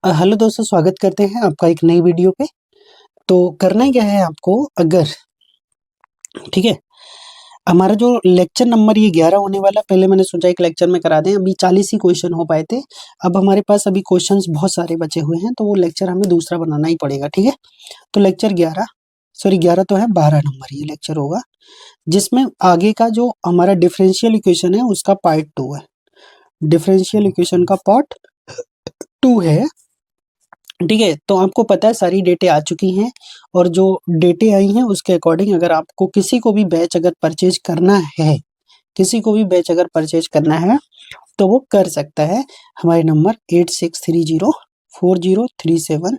Hello दोस्तों, स्वागत करते हैं आपका एक नई वीडियो पे। तो करना क्या है आपको, अगर ठीक है, हमारा जो लेक्चर नंबर ये 11 होने वाला, पहले मैंने सोचा एक लेक्चर में करा दें, अभी 40 ही क्वेश्चन हो पाए थे। अब हमारे पास अभी क्वेश्चंस बहुत सारे बचे हुए हैं, तो वो लेक्चर हमें दूसरा बनाना ही पड़ेगा। ठीक है, तो लेक्चर 11, सॉरी 11 तो है, 12 नंबर ये लेक्चर होगा, जिसमें आगे का जो हमारा डिफरेंशियल इक्वेशन है उसका पार्ट 2 है। डिफरेंशियल इक्वेशन का पार्ट 2 है। ठीक है, तो आपको पता है सारी डेटें आ चुकी हैं, और जो डेटें आई हैं उसके अकॉर्डिंग अगर आपको किसी को भी बैच अगर परचेज करना है, किसी को भी बैच अगर परचेज करना है तो वो कर सकता है। हमारे नंबर 86304037,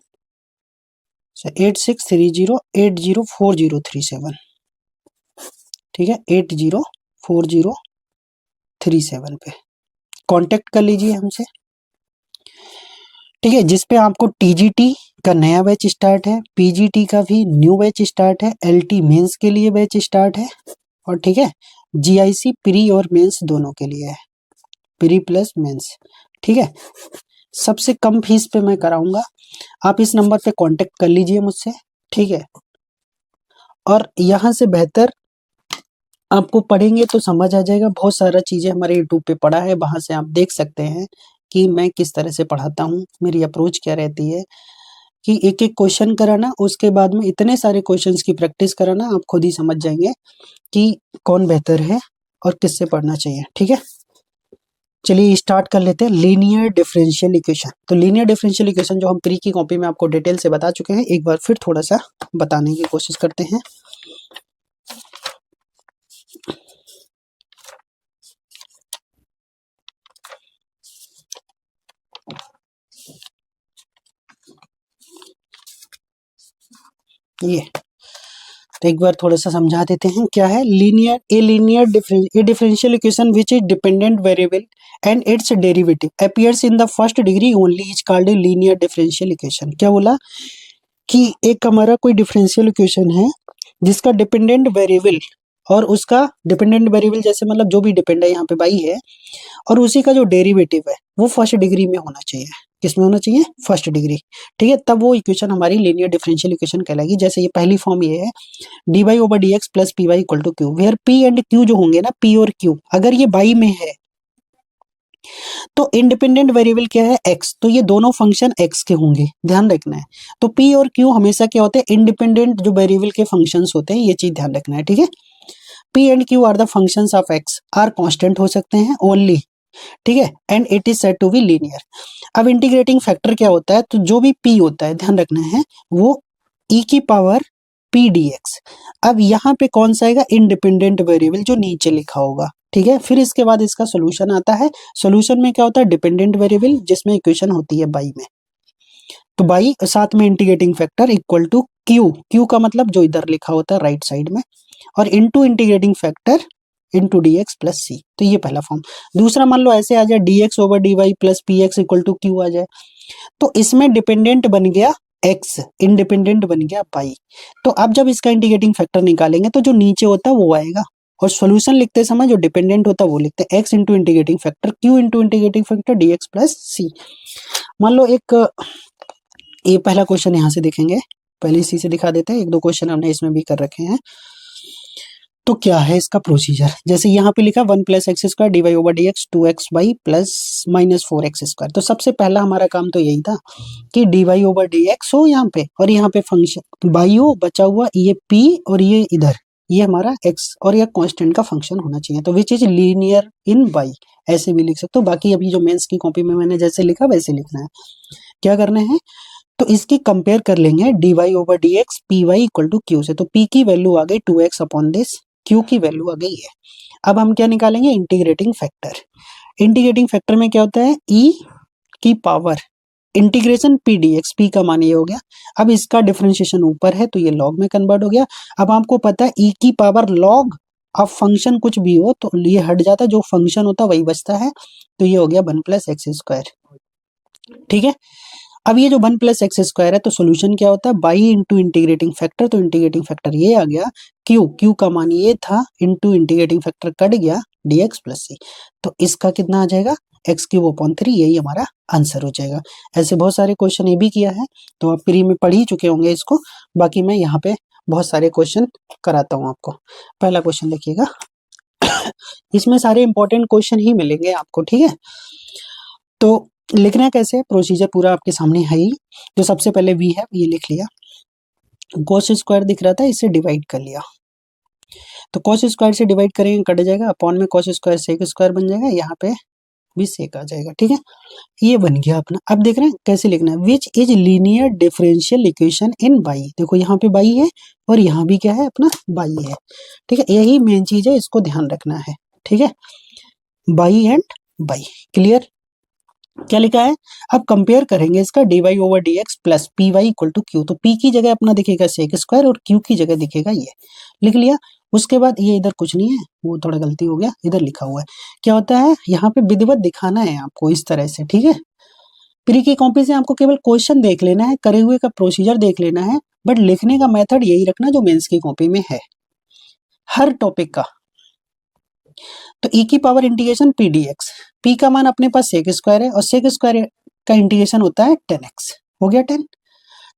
8630804037, ठीक है, 804037 पे कांटेक्ट कर लीजिए हमसे। ठीक है, जिसपे आपको टीजीटी का नया बैच स्टार्ट है, पीजीटी का भी न्यू बैच स्टार्ट है, एलटी मेंस के लिए बैच स्टार्ट है, और ठीक है, जीआईसी प्री और मेंस दोनों के लिए है, प्री प्लस मेंस। ठीक है, सबसे कम फीस पे मैं कराऊंगा, आप इस नंबर पे कांटेक्ट कर लीजिए मुझसे। ठीक है, और यहाँ से बेहतर आपको पढ़ेंगे तो समझ आ जाएगा, बहुत सारा चीजें हमारे यूट्यूब पे पढ़ा है, वहां से आप देख सकते हैं कि मैं किस तरह से पढ़ाता हूँ, मेरी अप्रोच क्या रहती है, कि एक एक क्वेश्चन कराना, उसके बाद में इतने सारे क्वेश्चंस की प्रैक्टिस कराना, आप खुद ही समझ जाएंगे कि कौन बेहतर है और किससे पढ़ना चाहिए। ठीक है, चलिए स्टार्ट कर लेते हैं। लीनियर डिफरेंशियल इक्वेशन, तो लीनियर डिफरेंशियल इक्वेशन जो हम प्री की कॉपी में आपको डिटेल से बता चुके हैं, एक बार फिर थोड़ा सा बताने की कोशिश करते हैं। ये तो एक बार थोड़ा सा समझा देते हैं क्या है linear. A differential equation which is dependent variable and it's derivative appears in the first degree only is called a linear differential equation. क्या बोला कि एक हमारा कोई डिफरेंशियल इक्वेशन है जिसका डिपेंडेंट वेरिएबल, और उसका डिपेंडेंट वेरिएबल जैसे मतलब जो भी डिपेंड है यहाँ पे बाई है, और उसी का जो डेरिवेटिव है वो फर्स्ट डिग्री में होना चाहिए। किसमें होना चाहिए? First degree. ठीक है, तब वो इक्वेशन हमारी लीनियर डिफरेंशियल इक्वेशन कहलाएगी। जैसे ये पहली फॉर्म ये है, d y over d x plus p y equal to q, where p and q जो होंगे ना, पी और क्यू अगर ये बाई में है तो इंडिपेंडेंट वेरिएबल क्या है? एक्स, तो ये दोनों फंक्शन एक्स के होंगे, ध्यान रखना है। तो पी और क्यू हमेशा क्या होते हैं? इंडिपेंडेंट जो वेरिएबल के फंक्शंस होते हैं, ये चीज ध्यान रखना है। ठीक है, p and q are the functions of x, or constant हो सकते हैं ओनली। ठीक है, and it is said to be linear. अब इंटीग्रेटिंग फैक्टर क्या होता है? तो जो भी पी होता है, ध्यान रखना है, वो ई की पावर पी डी एक्स। अब यहाँ पे कौन सा आएगा? इंडिपेंडेंट वेरिएबल जो नीचे लिखा होगा। ठीक है, फिर इसके बाद इसका सोल्यूशन आता है। सोल्यूशन में क्या होता है? डिपेंडेंट वेरिएबल जिसमें इक्वेशन होती है बाई में, तो बाई साथ में integrating factor equal to q, q का मतलब जो इधर लिखा होता है राइट साइड में, और into integrating factor into d x plus c. तो ये पहला फॉर्म। दूसरा मान लो ऐसे आ जाए, d x over d y plus P x equal to Q आ जाए, तो इसमें डिपेंडेंट बन गया एक्स, इंडिपेंडेंट बन गया पाई। तो अब जब इसका इंटीग्रेटिंग फैक्टर निकालेंगे तो जो नीचे होता है वो आएगा, और सॉल्यूशन लिखते समय जो डिपेंडेंट होता है वो लिखते हैं x into integrating factor Q into integrating factor d x plus c. मान लो एक ये पहला क्वेश्चन यहाँ से देखेंगे, पहले इसी से दिखा देते हैं, एक दो क्वेश्चन हमने इसमें भी कर रखे हैं। तो क्या है इसका प्रोसीजर? जैसे यहाँ पे लिखा 1 plus x square d y over d x 2x y plus minus 4x square. तो सबसे पहला हमारा काम तो यही था कि d y over d x हो यहाँ पे, और यहाँ पे फंक्शन बाई हो, बचा हुआ ये p और ये इधर ये हमारा x, और यह कांस्टेंट का फंक्शन होना चाहिए। तो विच इज लीनियर इन y, ऐसे भी लिख सकते हो। बाकी अभी जो मेंस की कॉपी में मैंने जैसे लिखा वैसे लिखना है। क्या करना है? तो इसकी कंपेयर कर लेंगे d y over d x p y equal to q से। तो p की वैल्यू आ गई 2x अपॉन दिस, q की वैल्यू आ गई है। अब हम क्या निकालेंगे? Integrating factor. इंटीग्रेटिंग फैक्टर में क्या होता है? e की power integration P D x, P का मान ये हो गया। अब इसका डिफरेंशिएशन ऊपर है तो ये लॉग में कन्वर्ट हो गया। अब आपको पता है e की पावर लॉग, अब फंक्शन कुछ भी हो तो ये हट जाता, जो फंक्शन होता वही बचता है। तो ये हो गया 1 प्लस एक्स स्क्वायर। ठीक है, अब ये जो 1 प्लस एक्स स्क्वायर है, तो सोल्यूशन क्या होता है? बाई इंटू इंटीग्रेटिंग फैक्टर, तो इंटीग्रेटिंग फैक्टर ये आ गया, क्यू, क्यू का मान ये था, इंटू इंटीग्रेटिंग फैक्टर कट गया डी एक्स प्लस सी। तो इसका कितना आ जाएगा? एक्स क्यूब अपॉन 3, यही हमारा आंसर हो जाएगा। ऐसे बहुत सारे क्वेश्चन ये भी किया है, तो आप प्री में पढ़ ही चुके होंगे इसको। बाकी मैं यहाँ पे बहुत सारे क्वेश्चन कराता हूँ आपको। पहला क्वेश्चन देखिएगा, इसमें सारे इंपॉर्टेंट क्वेश्चन ही मिलेंगे आपको, ठीक है। तो लिखना कैसे, प्रोसीजर पूरा आपके सामने है ही। तो सबसे पहले वी है, ये लिख लिया, कॉस स्क्वायर दिख रहा था, इसे डिवाइड कर लिया। तो कॉस स्क्वायर से डिवाइड करेंगे कट जाएगा, अपॉन में कॉस स्क्वायर सेक स्क्वायर बन जाएगा, यहाँ पे भी सेक आ जाएगा, ठीक है। ये बन गया अपना। अब देख रहे हैं कैसे लिखना है, which is linear differential equation in by. देखो यहाँ पे बाई है और यहाँ भी क्या है अपना बाई है, ठीक है। यही मेन चीज है, इसको ध्यान रखना है, ठीक है। By and by, clear. क्या लिखा है, अब कंपेयर करेंगे इसका dy over dx plus p y equal to q. तो p की जगह अपना दिखेगा सेक स्क्वायर और q की जगह दिखेगा ये, लिख लिया। उसके बाद ये इधर कुछ नहीं है, वो थोड़ा गलती हो गया, इधर लिखा हुआ है। क्या होता है, यहाँ पे विधिवत दिखाना है आपको इस तरह से, ठीक है। प्री की कॉपी से आपको केवल क्वेश्चन देख लेना है, करे हुए का प्रोसीजर देख लेना है, बट लिखने का मेथड यही रखना जो मेंस की कॉपी में है हर टॉपिक का। तो e की power integration P D x, P का मान अपने पास सेक स्क्वायर है और सेक स्क्वायर का इंटीग्रेशन होता है 10x, हो गया 10।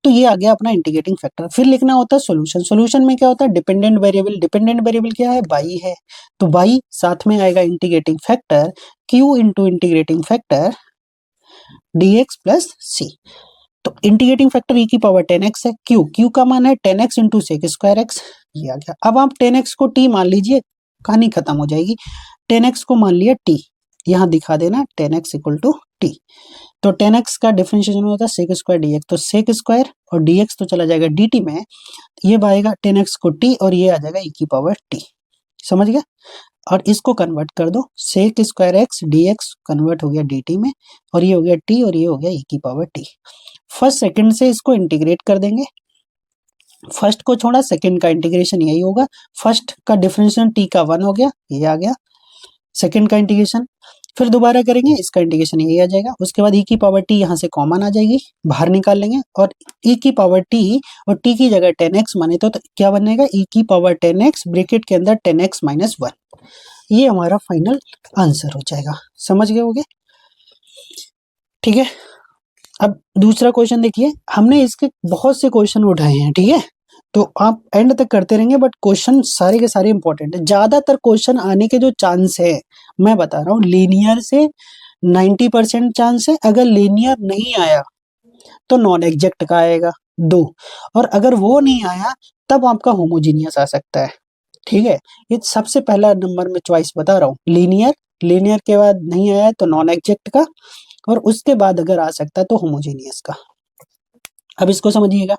तो ये आ गया अपना इंटीग्रेटिंग फैक्टर। फिर लिखना होता है सॉल्यूशन। सॉल्यूशन में क्या होता है, डिपेंडेंट वेरिएबल। डिपेंडेंट वेरिएबल क्या है, बाई है, तो बाई साथ में आएगा integrating factor q into integrating factor dx plus c। तो इंटीग्रेटिंग फैक्टर e की पावर 10x है, q का मान है 10x into sec square x, ये आ गया। अब आप 10x को t मान लीजिए, कहानी खत्म हो जाएगी। 10x को मान लिया t, यहाँ दिखा देना 10x इक्वल टू t। तो 10x का डिफरेंशिएशन होता है सेक स्क्वायर dx, तो सेक स्क्वायर और dx तो चला जाएगा dt में, ये आएगा 10x को t और ये आ जाएगा e की पावर t, समझ गया। और इसको कन्वर्ट कर दो, sec square x dx convert हो गया dt में, और ये हो गया t और ये हो गया e की पावर t। फर्स्ट सेकंड से इसको इंटीग्रेट कर देंगे, फर्स्ट को छोड़ा सेकंड का इंटीग्रेशन यही होगा। फर्स्ट का डिफरेंशिएशन t का 1 हो गया, ये आ गया सेकंड का इंटीग्रेशन। फिर दोबारा करेंगे, इसका इंटीग्रेशन यही आ जाएगा। उसके बाद e की पावर t यहाँ से कॉमन आ जाएगी, बाहर निकाल लेंगे, और e की पावर t और t की जगह 10x माने तो क्या बनेगा, e की पावर 10x ब्रैकेट के अंदर 10x माइनस 1, ये हमारा फाइनल आंसर हो जाएगा। समझ गए होगे, ठीक है। अब दूसरा क्वेश्चन देखिए, हमने इसके बहुत से क्वेश्चन उठाए हैं, ठीक है। तो आप एंड तक करते रहेंगे, बट क्वेश्चन सारे के सारे इंपॉर्टेंट है। ज्यादातर क्वेश्चन आने के जो चांस है, मैं बता रहा हूँ, लीनियर से 90% चांस है। अगर लीनियर नहीं आया तो नॉन एग्जैक्ट का आएगा 2, और अगर वो नहीं आया तब आपका होमोजीनियस आ सकता है, ठीक है। ये सबसे पहला नंबर में चॉइस बता रहा हूँ, लीनियर। लीनियर के बाद नहीं आया तो नॉन एग्जैक्ट का, और उसके बाद अगर आ सकता है तो होमोजीनियस का। अब इसको समझिएगा,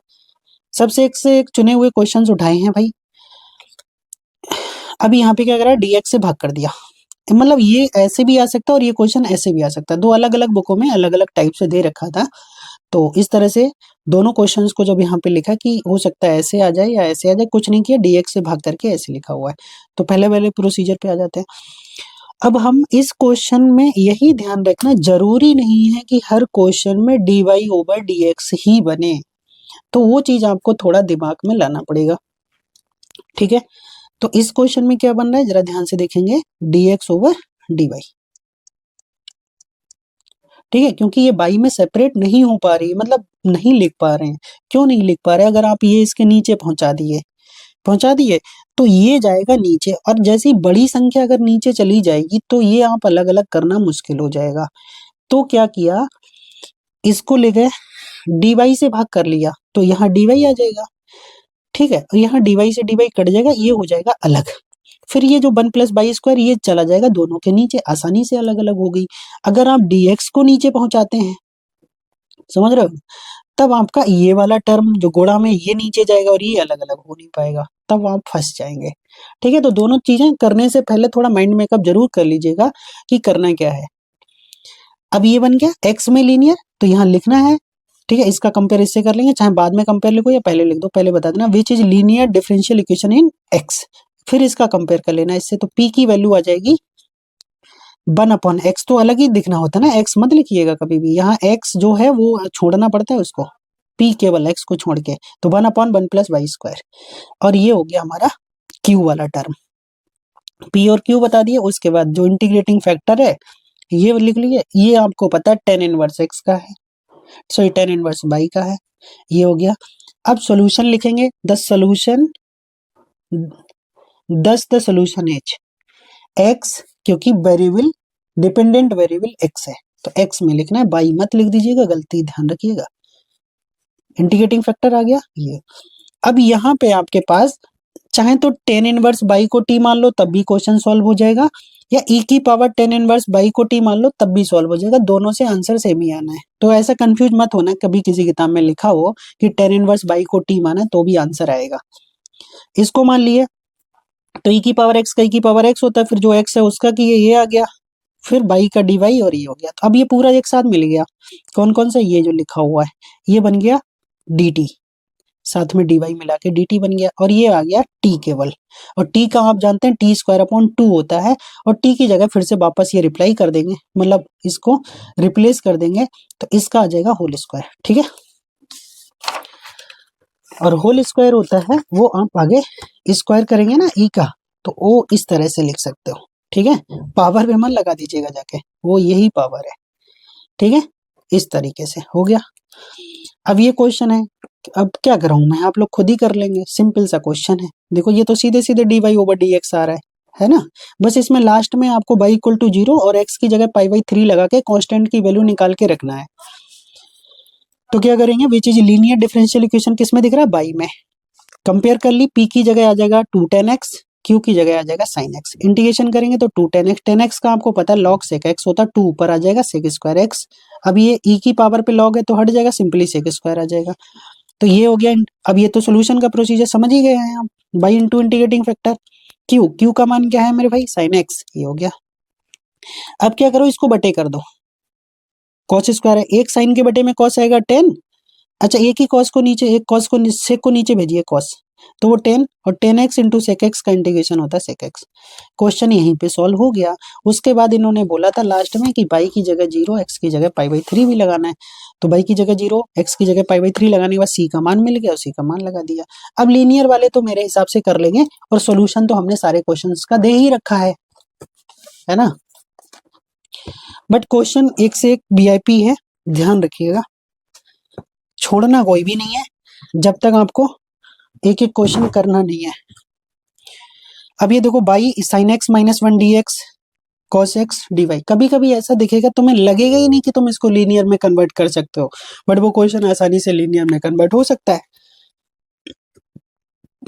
सबसे एक से एक चुने हुए क्वेश्चंस उठाए हैं भाई। अब यहाँ पे क्या करा, dx से भाग कर दिया, मतलब ये ऐसे भी आ सकता है और ये क्वेश्चन ऐसे भी आ सकता है। दो अलग अलग बुकों में अलग अलग टाइप से दे रखा था, तो इस तरह से दोनों क्वेश्चंस को जब यहाँ पे लिखा कि हो सकता है ऐसे आ जाए या ऐसे आ जाए, कुछ नहीं किया, dx से भाग करके ऐसे लिखा हुआ है। तो पहले वाले प्रोसीजर पे आ जाते हैं। अब हम इस क्वेश्चन में यही ध्यान रखना, जरूरी नहीं है कि हर क्वेश्चन में dy ओवर dx ही बने, तो वो चीज आपको थोड़ा दिमाग में लाना पड़ेगा, ठीक है। तो इस क्वेश्चन में क्या बन रहा है, जरा ध्यान से देखेंगे, dx ओवर dy, ठीक है। क्योंकि ये बाई में सेपरेट नहीं हो पा रही, मतलब नहीं लिख पा रहे हैं। क्यों नहीं लिख पा रहे, अगर आप ये इसके नीचे पहुंचा दिए तो ये जाएगा नीचे, और जैसी बड़ी संख्या अगर नीचे चली जाएगी तो ये आप अलग अलग करना मुश्किल हो जाएगा। तो क्या किया, इसको ले गए dy से भाग कर लिया, तो यहाँ dy आ जाएगा, ठीक है। और यहाँ dy से dy कट जाएगा, ये हो जाएगा अलग। फिर ये जो 1 प्लस बाई स्क्वायर ये चला जाएगा दोनों के नीचे, आसानी से अलग अलग हो गई। अगर आप dx को नीचे पहुंचाते हैं, समझ रहे हो, तब आपका ये वाला टर्म जो गुणा में ये नीचे जाएगा और ये अलग अलग हो नहीं पाएगा, तब आप फंस जाएंगे, ठीक है। तो दोनों चीजें करने से पहले थोड़ा माइंड मेकअप जरूर कर लीजिएगा कि करना क्या है। अब ये बन गया x में लीनियर, तो यहाँ लिखना है, ठीक है। इसका कंपेयर इससे कर लेंगे, चाहे बाद में कंपेयर लिखो या पहले लिख दो, पहले बता देना विच is linear differential equation in x, फिर इसका कंपेयर कर लेना इससे। तो p की वैल्यू आ जाएगी 1 अपॉन एक्स, तो अलग ही दिखना होता है ना, x मत लिखिएगा कभी भी, यहाँ x जो है वो छोड़ना पड़ता है उसको, p केवल x को छोड़ के, तो 1 अपॉन 1 प्लस वाई स्क्वायर, और ये हो गया हमारा q वाला टर्म, p और q बता दिए। उसके बाद जो इंटीग्रेटिंग फैक्टर है ये लिख लीजिए, ये आपको पता है tan इनवर्स x का है, सॉरी tan इनवर्स y का है, ये हो गया। अब सॉल्यूशन लिखेंगे, द सॉल्यूशन, दस द सॉल्यूशन एच x, क्योंकि वेरिएबल डिपेंडेंट वेरिएबल x है तो x में लिखना है, y मत लिख दीजिएगा, गलती ध्यान रखिएगा। इंटीग्रेटिंग फैक्टर आ गया ये। अब यहाँ पे आपके पास चाहे तो tan इनवर्स बाई को t मान लो तब भी क्वेश्चन सॉल्व हो जाएगा, या e की पावर tan इनवर्स बाई को t मान लो तब भी सॉल्व हो जाएगा, दोनों से आंसर सेम ही आना है। तो ऐसा कंफ्यूज मत होना कभी किसी किताब में लिखा हो कि tan इनवर्स बाई को t माना तो भी आंसर आएगा। इसको मान लिए तो e की पावर x का e की पावर x होता है, फिर जो x है उसका कि ये आ गया, फिर बाई का dy और ये हो गया। तो अब ये पूरा एक साथ मिल गया, कौन कौन सा, ये जो लिखा हुआ है ये बन गया dt, साथ में dy मिला के dt बन गया, और ये आ गया t केवल, और t का आप जानते हैं t स्क्वायर अपॉन 2 होता है, और t की जगह फिर से वापस ये रिप्लाई कर देंगे, मतलब इसको रिप्लेस कर देंगे, तो इसका आ जाएगा होल स्क्वायर। ठीक है, और होल स्क्वायर होता है वो आप आगे स्क्वायर करेंगे ना e का, तो वो इस तरह से लिख सकते हो। ठीक है, पावर पे मन लगा दीजिएगा जाके, वो यही पावर है। ठीक है, इस तरीके से हो गया। अब ये क्वेश्चन है, अब क्या कराऊं मैं, आप लोग खुद ही कर लेंगे, सिंपल सा क्वेश्चन है। देखो ये तो सीधे सीधे dy ओवर dx आ रहा है ना, बस इसमें लास्ट में आपको y इक्वल टू 0 और x की जगह पाई बाई 3 लगा के कांस्टेंट की वैल्यू निकाल के रखना है। तो क्या करेंगे, विच इज लीनियर डिफरेंशियल इक्वेशन किस में दिख रहा है, y में, कंपेयर कर ली, p की जगह आ जाएगा 2 tan x, q की जगह आ जाएगा sin x, इंटीग्रेशन करेंगे तो 2 tan x का आपको पता है log sec x होता है, 2 ऊपर आ जाएगा sec स्क्वायर x, अब ये e की पावर पे log है तो हट जाएगा, सिंपली sec स्क्वायर आ जाएगा। तो ये हो गया। अब ये तो सोल्यूशन का प्रोसीजर समझ ही गए हैं आप, by into integrating factor, Q का मान क्या है मेरे भाई, साइन एक्स, ये हो गया। अब क्या करो, इसको बटे कर दो, कॉस स्क्वायर है, एक साइन के बटे में कॉस आएगा 10, अच्छा एक ही कॉस को नीचे, एक कॉस को सेक को नीचे भेजिए कॉस, तो वो 10, और 10x इंटू सेक एक्स का इंटीग्रेशन होता है सेक एक्स। क्वेश्चन यहीं पे सॉल्व हो गया। उसके बाद इन्होंने बोला था लास्ट में कि बाई की जगह 0, एक्स की जगह पाई बाई 3 भी लगाना है, तो बाई की जगह 0, एक्स की जगह पाई बाई 3 लगाने के बाद सी का मान मिल गया, उसी का मान लगा दिया। अब लीनियर वाले तो मेरे हिसाब से कर लेंगे, और सोल्यूशन तो हमने सारे क्वेश्चन का दे ही रखा है ना। बट क्वेश्चन एक से एक वीआईपी है, ध्यान रखिएगा, छोड़ना कोई भी नहीं है जब तक आपको एक एक क्वेश्चन करना नहीं है। अब ये देखो y sine x minus 1 d x cos x d y, कभी कभी ऐसा दिखेगा तुम्हें लगेगा ही नहीं कि तुम इसको लीनियर में कन्वर्ट कर सकते हो, बट वो क्वेश्चन आसानी से लीनियर में कन्वर्ट हो सकता है।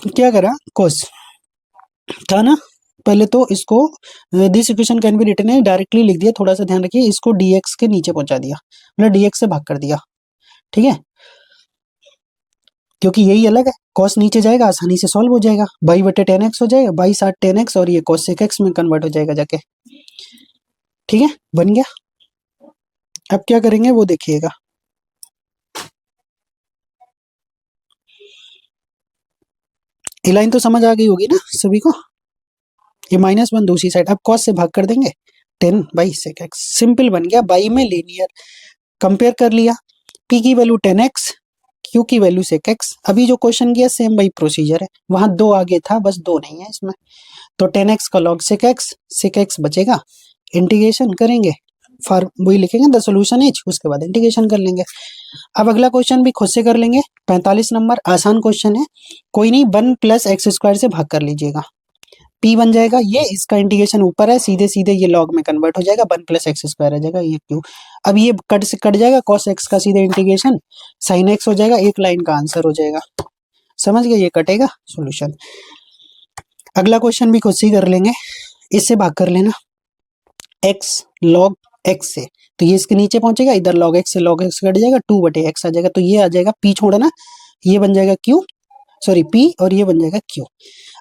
क्या करा, कोस था ना, पहले तो इसको this equation can be written है डायरेक्टली लिख दिया, थोड़ा सा ध्यान रखिए, इसको dx के नीचे पहुंचा दिया, मतलब dx से भाग कर दिया। ठीक है, क्योंकि यही अलग है, cos नीचे जाएगा आसानी से सॉल्व हो जाएगा, बाई बटे 10x हो जाएगा, बाई 60 10x, और ये cos sec x में कन्वर्ट हो जाएगा जाके। ठीक है, बन गया। अब क्या करेंगे वो देखिएगा, ये लाइन तो समझ आ गई होगी ना सभी को, ये -1 दूसरी साइड, अब cos से भाग कर देंगे 10 बाई sec x, सिंपल बन गया, बाई में लीनियर, कंपेयर कर लिया, p की वैल्यू 10x, q की वैल्यू sec x, अभी जो क्वेश्चन किया सेम वही प्रोसीजर है, वहां 2 आगे था बस 2 नहीं है इसमें, तो 10x का log sec x बचेगा, इंटीग्रेशन करेंगे, फॉर वही लिखेंगे द सॉल्यूशन इज, उसके बाद इंटीग्रेशन कर लेंगे। अब अगला क्वेश्चन भी खुद से कर लेंगे, 45 नंबर, आसान क्वेश्चन है, कोई नहीं, 1 प्लस एक्स स्क्वायर से भाग कर लीजिएगा, p बन जाएगा, ये इसका इंटीग्रेशन ऊपर है, सीधे सीधे ये लॉग में कन्वर्ट हो जाएगा, 1 प्लस एक्स स्क्वायर आ जाएगा, ये क्यू, अब ये कट से कट जाएगा, cos x का सीधे इंटीग्रेशन sin x हो जाएगा, एक लाइन का आंसर हो जाएगा, समझ गए, ये कटेगा सॉल्यूशन। अगला क्वेश्चन भी खुद से ही कर लेंगे, इससे भाग कर लेना, x log x से, तो ये इसके नीचे पहुंचेगा, इधर log x से log x कट जाएगा, 2 बटे x आ जाएगा, तो ये आ जाएगा p छोड़ना, ये बन जाएगा q, सॉरी p, और ये बन जाएगा q।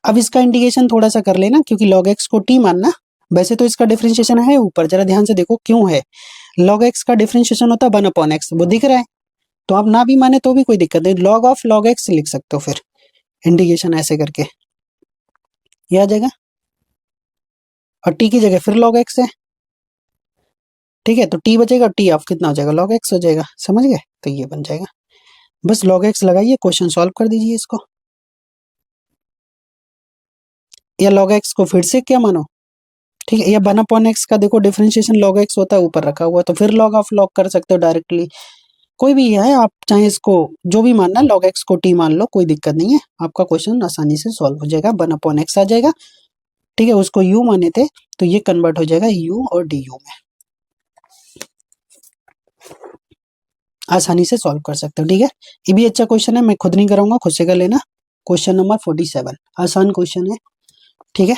अब इसका इंटीग्रेशन थोड़ा सा कर लेना, क्योंकि log x को t मानना, वैसे तो इसका डिफरेंशिएशन है ऊपर, जरा ध्यान से देखो क्यों है, log x का डिफरेंशिएशन होता है 1 अपॉन x, वो दिख रहा है, तो आप ना भी माने तो भी कोई दिक्कत नहीं, log ऑफ log x लिख सकते हो, फिर इंटीग्रेशन ऐसे करके ये आ जाएगा, और t की जगह फिर log x है, ठीक है, तो t बचेगा, t ऑफ कितना हो जाएगा, log x हो जाएगा, समझ गए, तो ये बन जाएगा, बस log x लगाइए, क्वेश्चन सॉल्व कर दीजिए इसको, या log x को फिर से क्या मानो, ठीक है, या 1/x का देखो डिफरेंशिएशन log x होता है, ऊपर रखा हुआ, तो फिर log ऑफ log कर सकते हो डायरेक्टली, कोई भी है, आप चाहे इसको जो भी मानना है, log x को t मान लो, कोई दिक्कत नहीं है, आपका क्वेश्चन आसानी से सॉल्व हो जाएगा, 1/x आ जाएगा। ठीक है, उसको u माने थे तो ये कन्वर्ट हो जाएगा u और du में, आसानी से सॉल्व कर सकते हो। ठीक है, ये भी अच्छा क्वेश्चन है, मैं खुद नहीं कराऊंगा, खुद से कर लेना। क्वेश्चन नंबर 47 आसान क्वेश्चन है। ठीक है,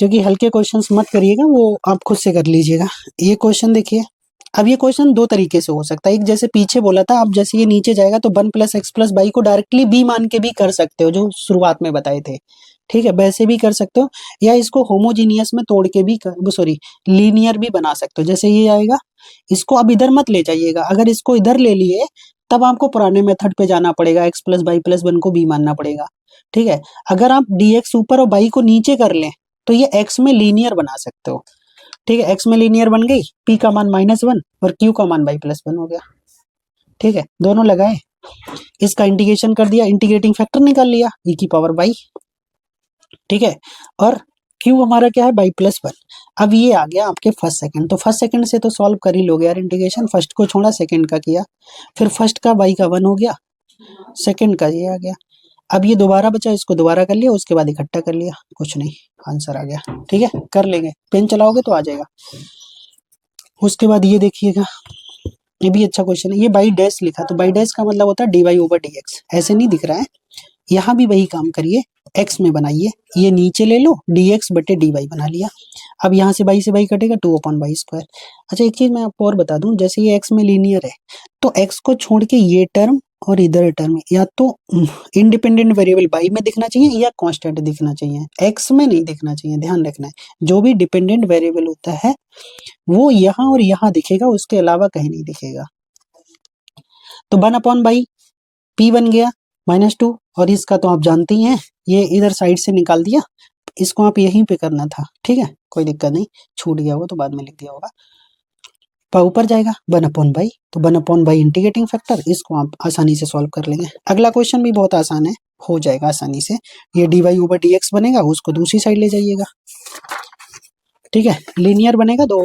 क्योंकि हल्के क्वेश्चंस मत करिएगा, वो आप खुद से कर लीजिएगा। ये क्वेश्चन देखिए, अब ये क्वेश्चन दो तरीके से हो सकता है, एक जैसे पीछे बोला था, आप जैसे ये नीचे जाएगा तो 1+x+y को डायरेक्टली b मान के भी कर सकते हो, जो शुरुआत में बताए थे। ठीक है, वैसे भी कर सकते हो, या इसको होमोजीनियस में तोड़ के भी सॉरी लीनियर भी बना सकते हो। जैसे ये आएगा, इसको अब इधर मत ले जाइएगा, अगर इसको इधर ले लिए तब आपको पुराने मेथड पे जाना पड़ेगा, x+y+1 को b मानना पड़ेगा। ठीक है, अगर आप dx ऊपर और y को नीचे कर लें तो ये x में लीनियर बना सकते हो। ठीक है, x में लीनियर बन गई, p का मान -1 और q का मान y+1 हो गया। ठीक है, दोनों लगाए, इसका इंटीग्रेशन कर दिया, इंटीग्रेटिंग फैक्टर निकाल लिया, e की पावर y। ठीक है, और q हमारा क्या है, y+1। अब ये आ गया आपके फर्स्ट सेकंड, तो फर्स्ट सेकंड से तो सॉल्व कर ही लोगे यार इंटीग्रेशन, फर्स्ट को छोड़ा सेकंड का किया, फिर फर्स्ट का y का 1 हो गया, सेकंड का ये आ गया। अब ये दोबारा बचा, इसको दोबारा कर लिया, उसके बाद इकट्ठा कर लिया, कुछ नहीं, आंसर आ गया। ठीक है, कर लेंगे, पेन चलाओगे तो आ जाएगा। उसके बाद ये देखिएगा, ये भी अच्छा क्वेश्चन है, ये बाई डैश लिखा, तो बाई डैश का मतलब होता है dy/dx, ऐसे नहीं दिख रहा है, यहाँ भी वही काम करिए, x में बनाइए, ये नीचे ले लो, dx/dy बना लिया। अब यहाँ से y कटेगा 2/y²। अच्छा, एक चीज मैं आपको और बता दूं, जैसे ये x में लीनियर है, तो x को छोड़ के ये टर्म और इधर टर्म या तो इंडिपेंडेंट वेरिएबल y में दिखना चाहिए या कांस्टेंट दिखना चाहिए, x में नहीं दिखना चाहिए, ध्यान रखना है। जो भी डिपेंडेंट वेरिएबल होता है वो यहाँ और यहाँ दिखेगा, उसके अलावा कहीं नहीं दिखेगा। तो 1/y p बन गया -2, और इसका तो आप जानते ही हैं, ये इधर साइड से निकाल दिया, इसको आप यहीं पे करना था। ठीक है, कोई दिक्कत नहीं, छूट गया होगा तो बाद में लिख दिया होगा। ऊपर जाएगा 1/y, तो 1/y इंटीग्रेटिंग फैक्टर, इसको आप आसानी से सॉल्व कर लेंगे। अगला क्वेश्चन भी बहुत आसान है, हो जाएगा आसानी से। ये dy/dx बनेगा, उसको दूसरी साइड ले जाइएगा। ठीक है, लीनियर बनेगा तो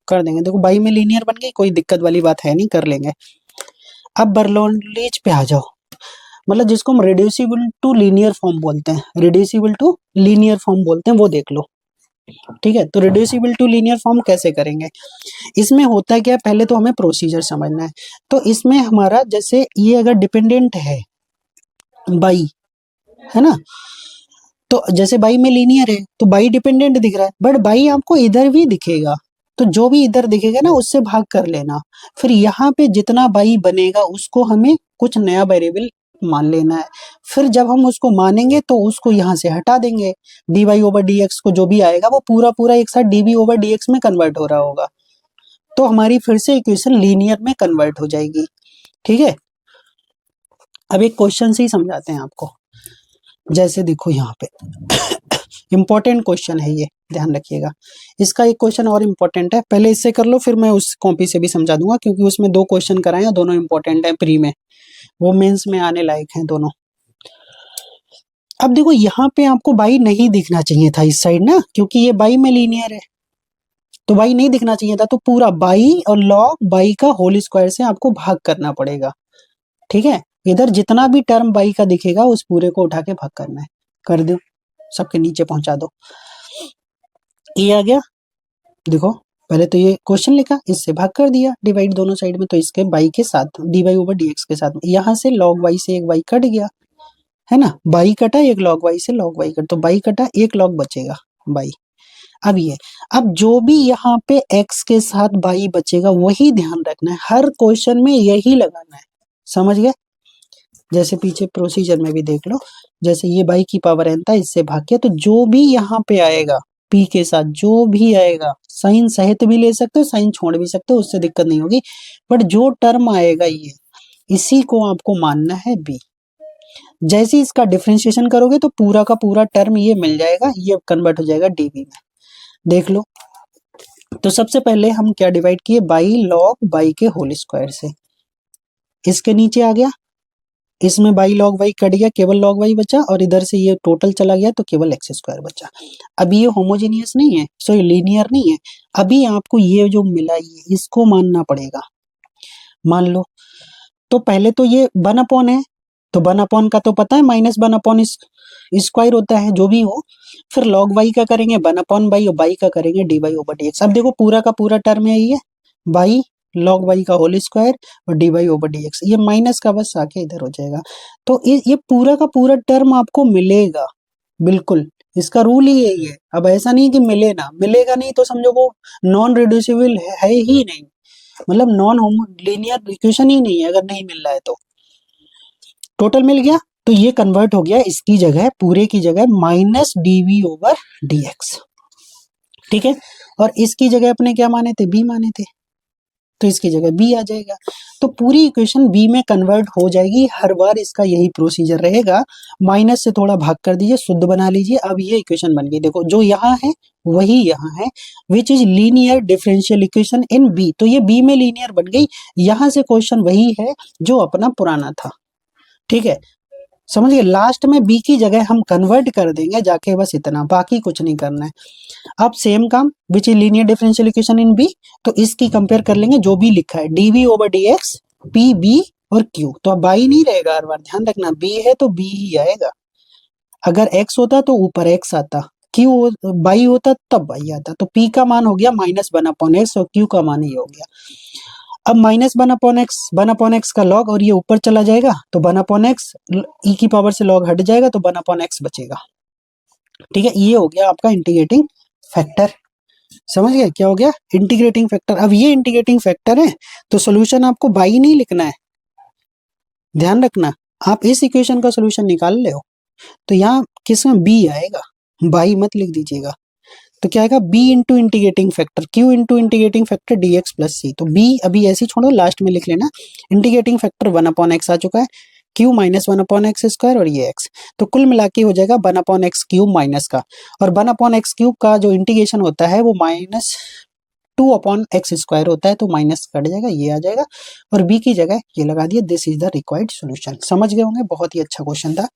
कर देंगे, देखो y में लीनियर बन गई, कोई दिक्कत वाली बात है नहीं, कर लेंगे। अब बर्नौलीज पे आ जाओ, मतलब जिसको हम रिड्यूसिबल टू लीनियर फॉर्म बोलते हैं, रिड्यूसिबल टू लीनियर फॉर्म बोलते हैं, वो देख लो। ठीक है, तो रिड्यूसिबल टू लीनियर फॉर्म कैसे करेंगे, इसमें होता है क्या, पहले तो हमें प्रोसीजर समझना है। तो इसमें हमारा जैसे ये अगर डिपेंडेंट है बाई, है ना, तो जैसे बाई में लीनियर है तो बाई डिपेंडेंट दिख रहा है, बट बाई आपको इधर भी दिखेगा, तो जो भी इधर दिखेगा ना उससे भाग कर लेना, फिर यहाँ पे जितना बाई बनेगा उसको हमें कुछ नया वेरिएबल मान लेना है, फिर जब हम उसको मानेंगे तो उसको यहाँ से हटा देंगे, dy/dx को जो भी आएगा वो पूरा पूरा एक साथ dv/dx में कन्वर्ट हो रहा होगा, तो हमारी फिर से इक्वेशन लीनियर में कन्वर्ट हो जाएगी। ठीक है, अब एक क्वेश्चन से ही समझाते हैं आपको, जैसे देखो यहाँ पे इंपॉर्टेंट क्वेश्चन है ये, ध्यान रखिएगा। इसका एक क्वेश्चन और इम्पोर्टेंट है, पहले इससे कर लो, फिर मैं उस कॉपी से भी समझा दूंगा, क्योंकि उसमें 2 क्वेश्चन कराए हैं, दोनों इंपॉर्टेंट है प्री में, वो मेंस में आने लायक हैं दोनों। अब देखो यहाँ पे आपको बाई नहीं दिखना चाहिए था इस साइड ना, क्योंकि ये बाई में लीनियर है, तो बाई नहीं दिखना चाहिए था, तो पूरा बाई और log बाई का होल स्क्वायर से आपको भाग करना पड़ेगा। ठीक है, इधर जितना भी टर्म बाई का दिखेगा उस पूरे को उठा के भाग करना है, कर दो, सबके नीचे पहुंचा दो। ये आ गया, देखो पहले तो ये क्वेश्चन लिखा, इससे भाग कर दिया, डिवाइड दोनों साइड में, तो इसके बाई के साथ dy/dx के साथ, यहाँ से log y से एक y कट गया, है ना, बाई कटा, एक log y से log y कट, तो बाई कटा, एक log बचेगा बाई। अब ये, अब जो भी यहाँ पे x के साथ बाई बचेगा वही ध्यान रखना है, हर क्वेश्चन में यही लगाना है, समझ गए। जैसे पीछे प्रोसीजर में भी देख लो, जैसे ये बाई की पावर n था, इससे भाग किया, तो जो भी यहाँ पे आएगा p के साथ जो भी आएगा, साइन सहित भी ले सकते हो, साइन छोड़ भी सकते हो, उससे दिक्कत नहीं होगी, बट जो टर्म आएगा ये, इसी को आपको मानना है b। जैसे इसका डिफरेंशिएशन करोगे तो पूरा का पूरा टर्म ये मिल जाएगा, ये कन्वर्ट हो जाएगा dv में, देख लो। तो सबसे पहले हम क्या डिवाइड किए, बाई log बाई के होल स्क्वायर से, इसके नीचे आ गया इसमें बाई लॉग वाई कट गया, केवल लॉग वाई बचा, और इधर से ये टोटल चला गया तो केवल एक्स स्क्वायर बचा। अभी ये होमोजेनियस नहीं है, सो ये लीनियर नहीं है। अभी आपको ये जो मिला ये इसको मानना पड़ेगा। मान लो तो पहले तो ये 1 अपॉन है, तो 1 अपॉन का तो पता है माइनस 1 अपॉन स्क्वायर होता है जो भी हो। फिर लॉग वाई का करेंगे 1 अपॉन बाई, और बाई का करेंगे d y over d x. अब देखो पूरा का पूरा टर्म है ये बाई लॉग वाई का होल स्क्वायर और d y over d x, ये माइनस का बस आके इधर हो जाएगा। तो ये पूरा का पूरा टर्म आपको मिलेगा बिल्कुल, इसका रूल ही यही है। अब ऐसा नहीं कि मिले ना, मिलेगा नहीं तो समझो वो नॉन रिड्यूसिबल है ही नहीं, मतलब नॉन होमो लीनियर इक्वेशन ही नहीं है अगर नहीं मिल रहा है तो। टोटल मिल गया तो ये कन्वर्ट हो गया इसकी जगह, पूरे की जगह minus d v over d x, ठीक है। और इसकी जगह अपने क्या माने थे, बी माने थे, तो इसकी जगह बी आ जाएगा। तो पूरी इक्वेशन बी में कन्वर्ट हो जाएगी, हर बार इसका यही प्रोसीजर रहेगा। माइनस से थोड़ा भाग कर दीजिए, शुद्ध बना लीजिए। अब ये इक्वेशन बन गई, देखो जो यहाँ है वही यहाँ है, which is linear differential equation in v. तो ये बी में लीनियर बन गई, यहाँ से क्वेश्चन वही है जो अपना पुराना था, ठीक है। समझ गए, लास्ट में बी की जगह हम कन्वर्ट कर देंगे जाके, बस इतना, बाकी कुछ नहीं करना है। अब सेम काम which is linear differential equation in v, तो इसकी कंपेयर कर लेंगे जो भी लिखा है d over d x p v और क्यू। तो अब बाई नहीं रहेगा, हर बार ध्यान रखना बी है तो बी ही आएगा। अगर एक्स होता तो ऊपर एक्स आता, क्यू बाई होता तब बाई आता। तो पी का मान हो गया माइनस 1/x और क्यू का मान ये हो गया। अब माइनस 1/x का लॉग, और ये ऊपर चला जाएगा तो 1/x ई की पावर से लॉग हट जाएगा तो 1/x बचेगा, ठीक है। ये हो गया आपका इंटीग्रेटिंग फैक्टर, समझ गए क्या हो गया, इंटीग्रेटिंग फैक्टर। अब ये इंटीग्रेटिंग फैक्टर है तो सोल्यूशन आपको बाई नहीं लिखना है, ध्यान रखना। आप इस इक्वेशन का सोल्यूशन निकाल ले हो तो यहाँ किस में बी आएगा, बाई मत लिख दीजिएगा। तो क्या आएगा, B into integrating factor Q into integrating factor d x plus c. तो बी अभी ऐसे ही छोड़ो, लास्ट में लिख लेना। इंटीग्रेटिंग फैक्टर 1/x आ चुका है, क्यू माइनस 1/x स्क्वायर और ये एक्स, तो कुल मिला के हो जाएगा 1/x क्यूब माइनस का, और 1/x क्यूब का जो इंटीग्रेशन होता है वो -2/x स्क्वायर होता है, तो माइनस कट जाएगा, ये आ जाएगा, और बी की जगह ये लगा दिया। This is the required solution. समझ गए होंगे, बहुत ही अच्छा क्वेश्चन था।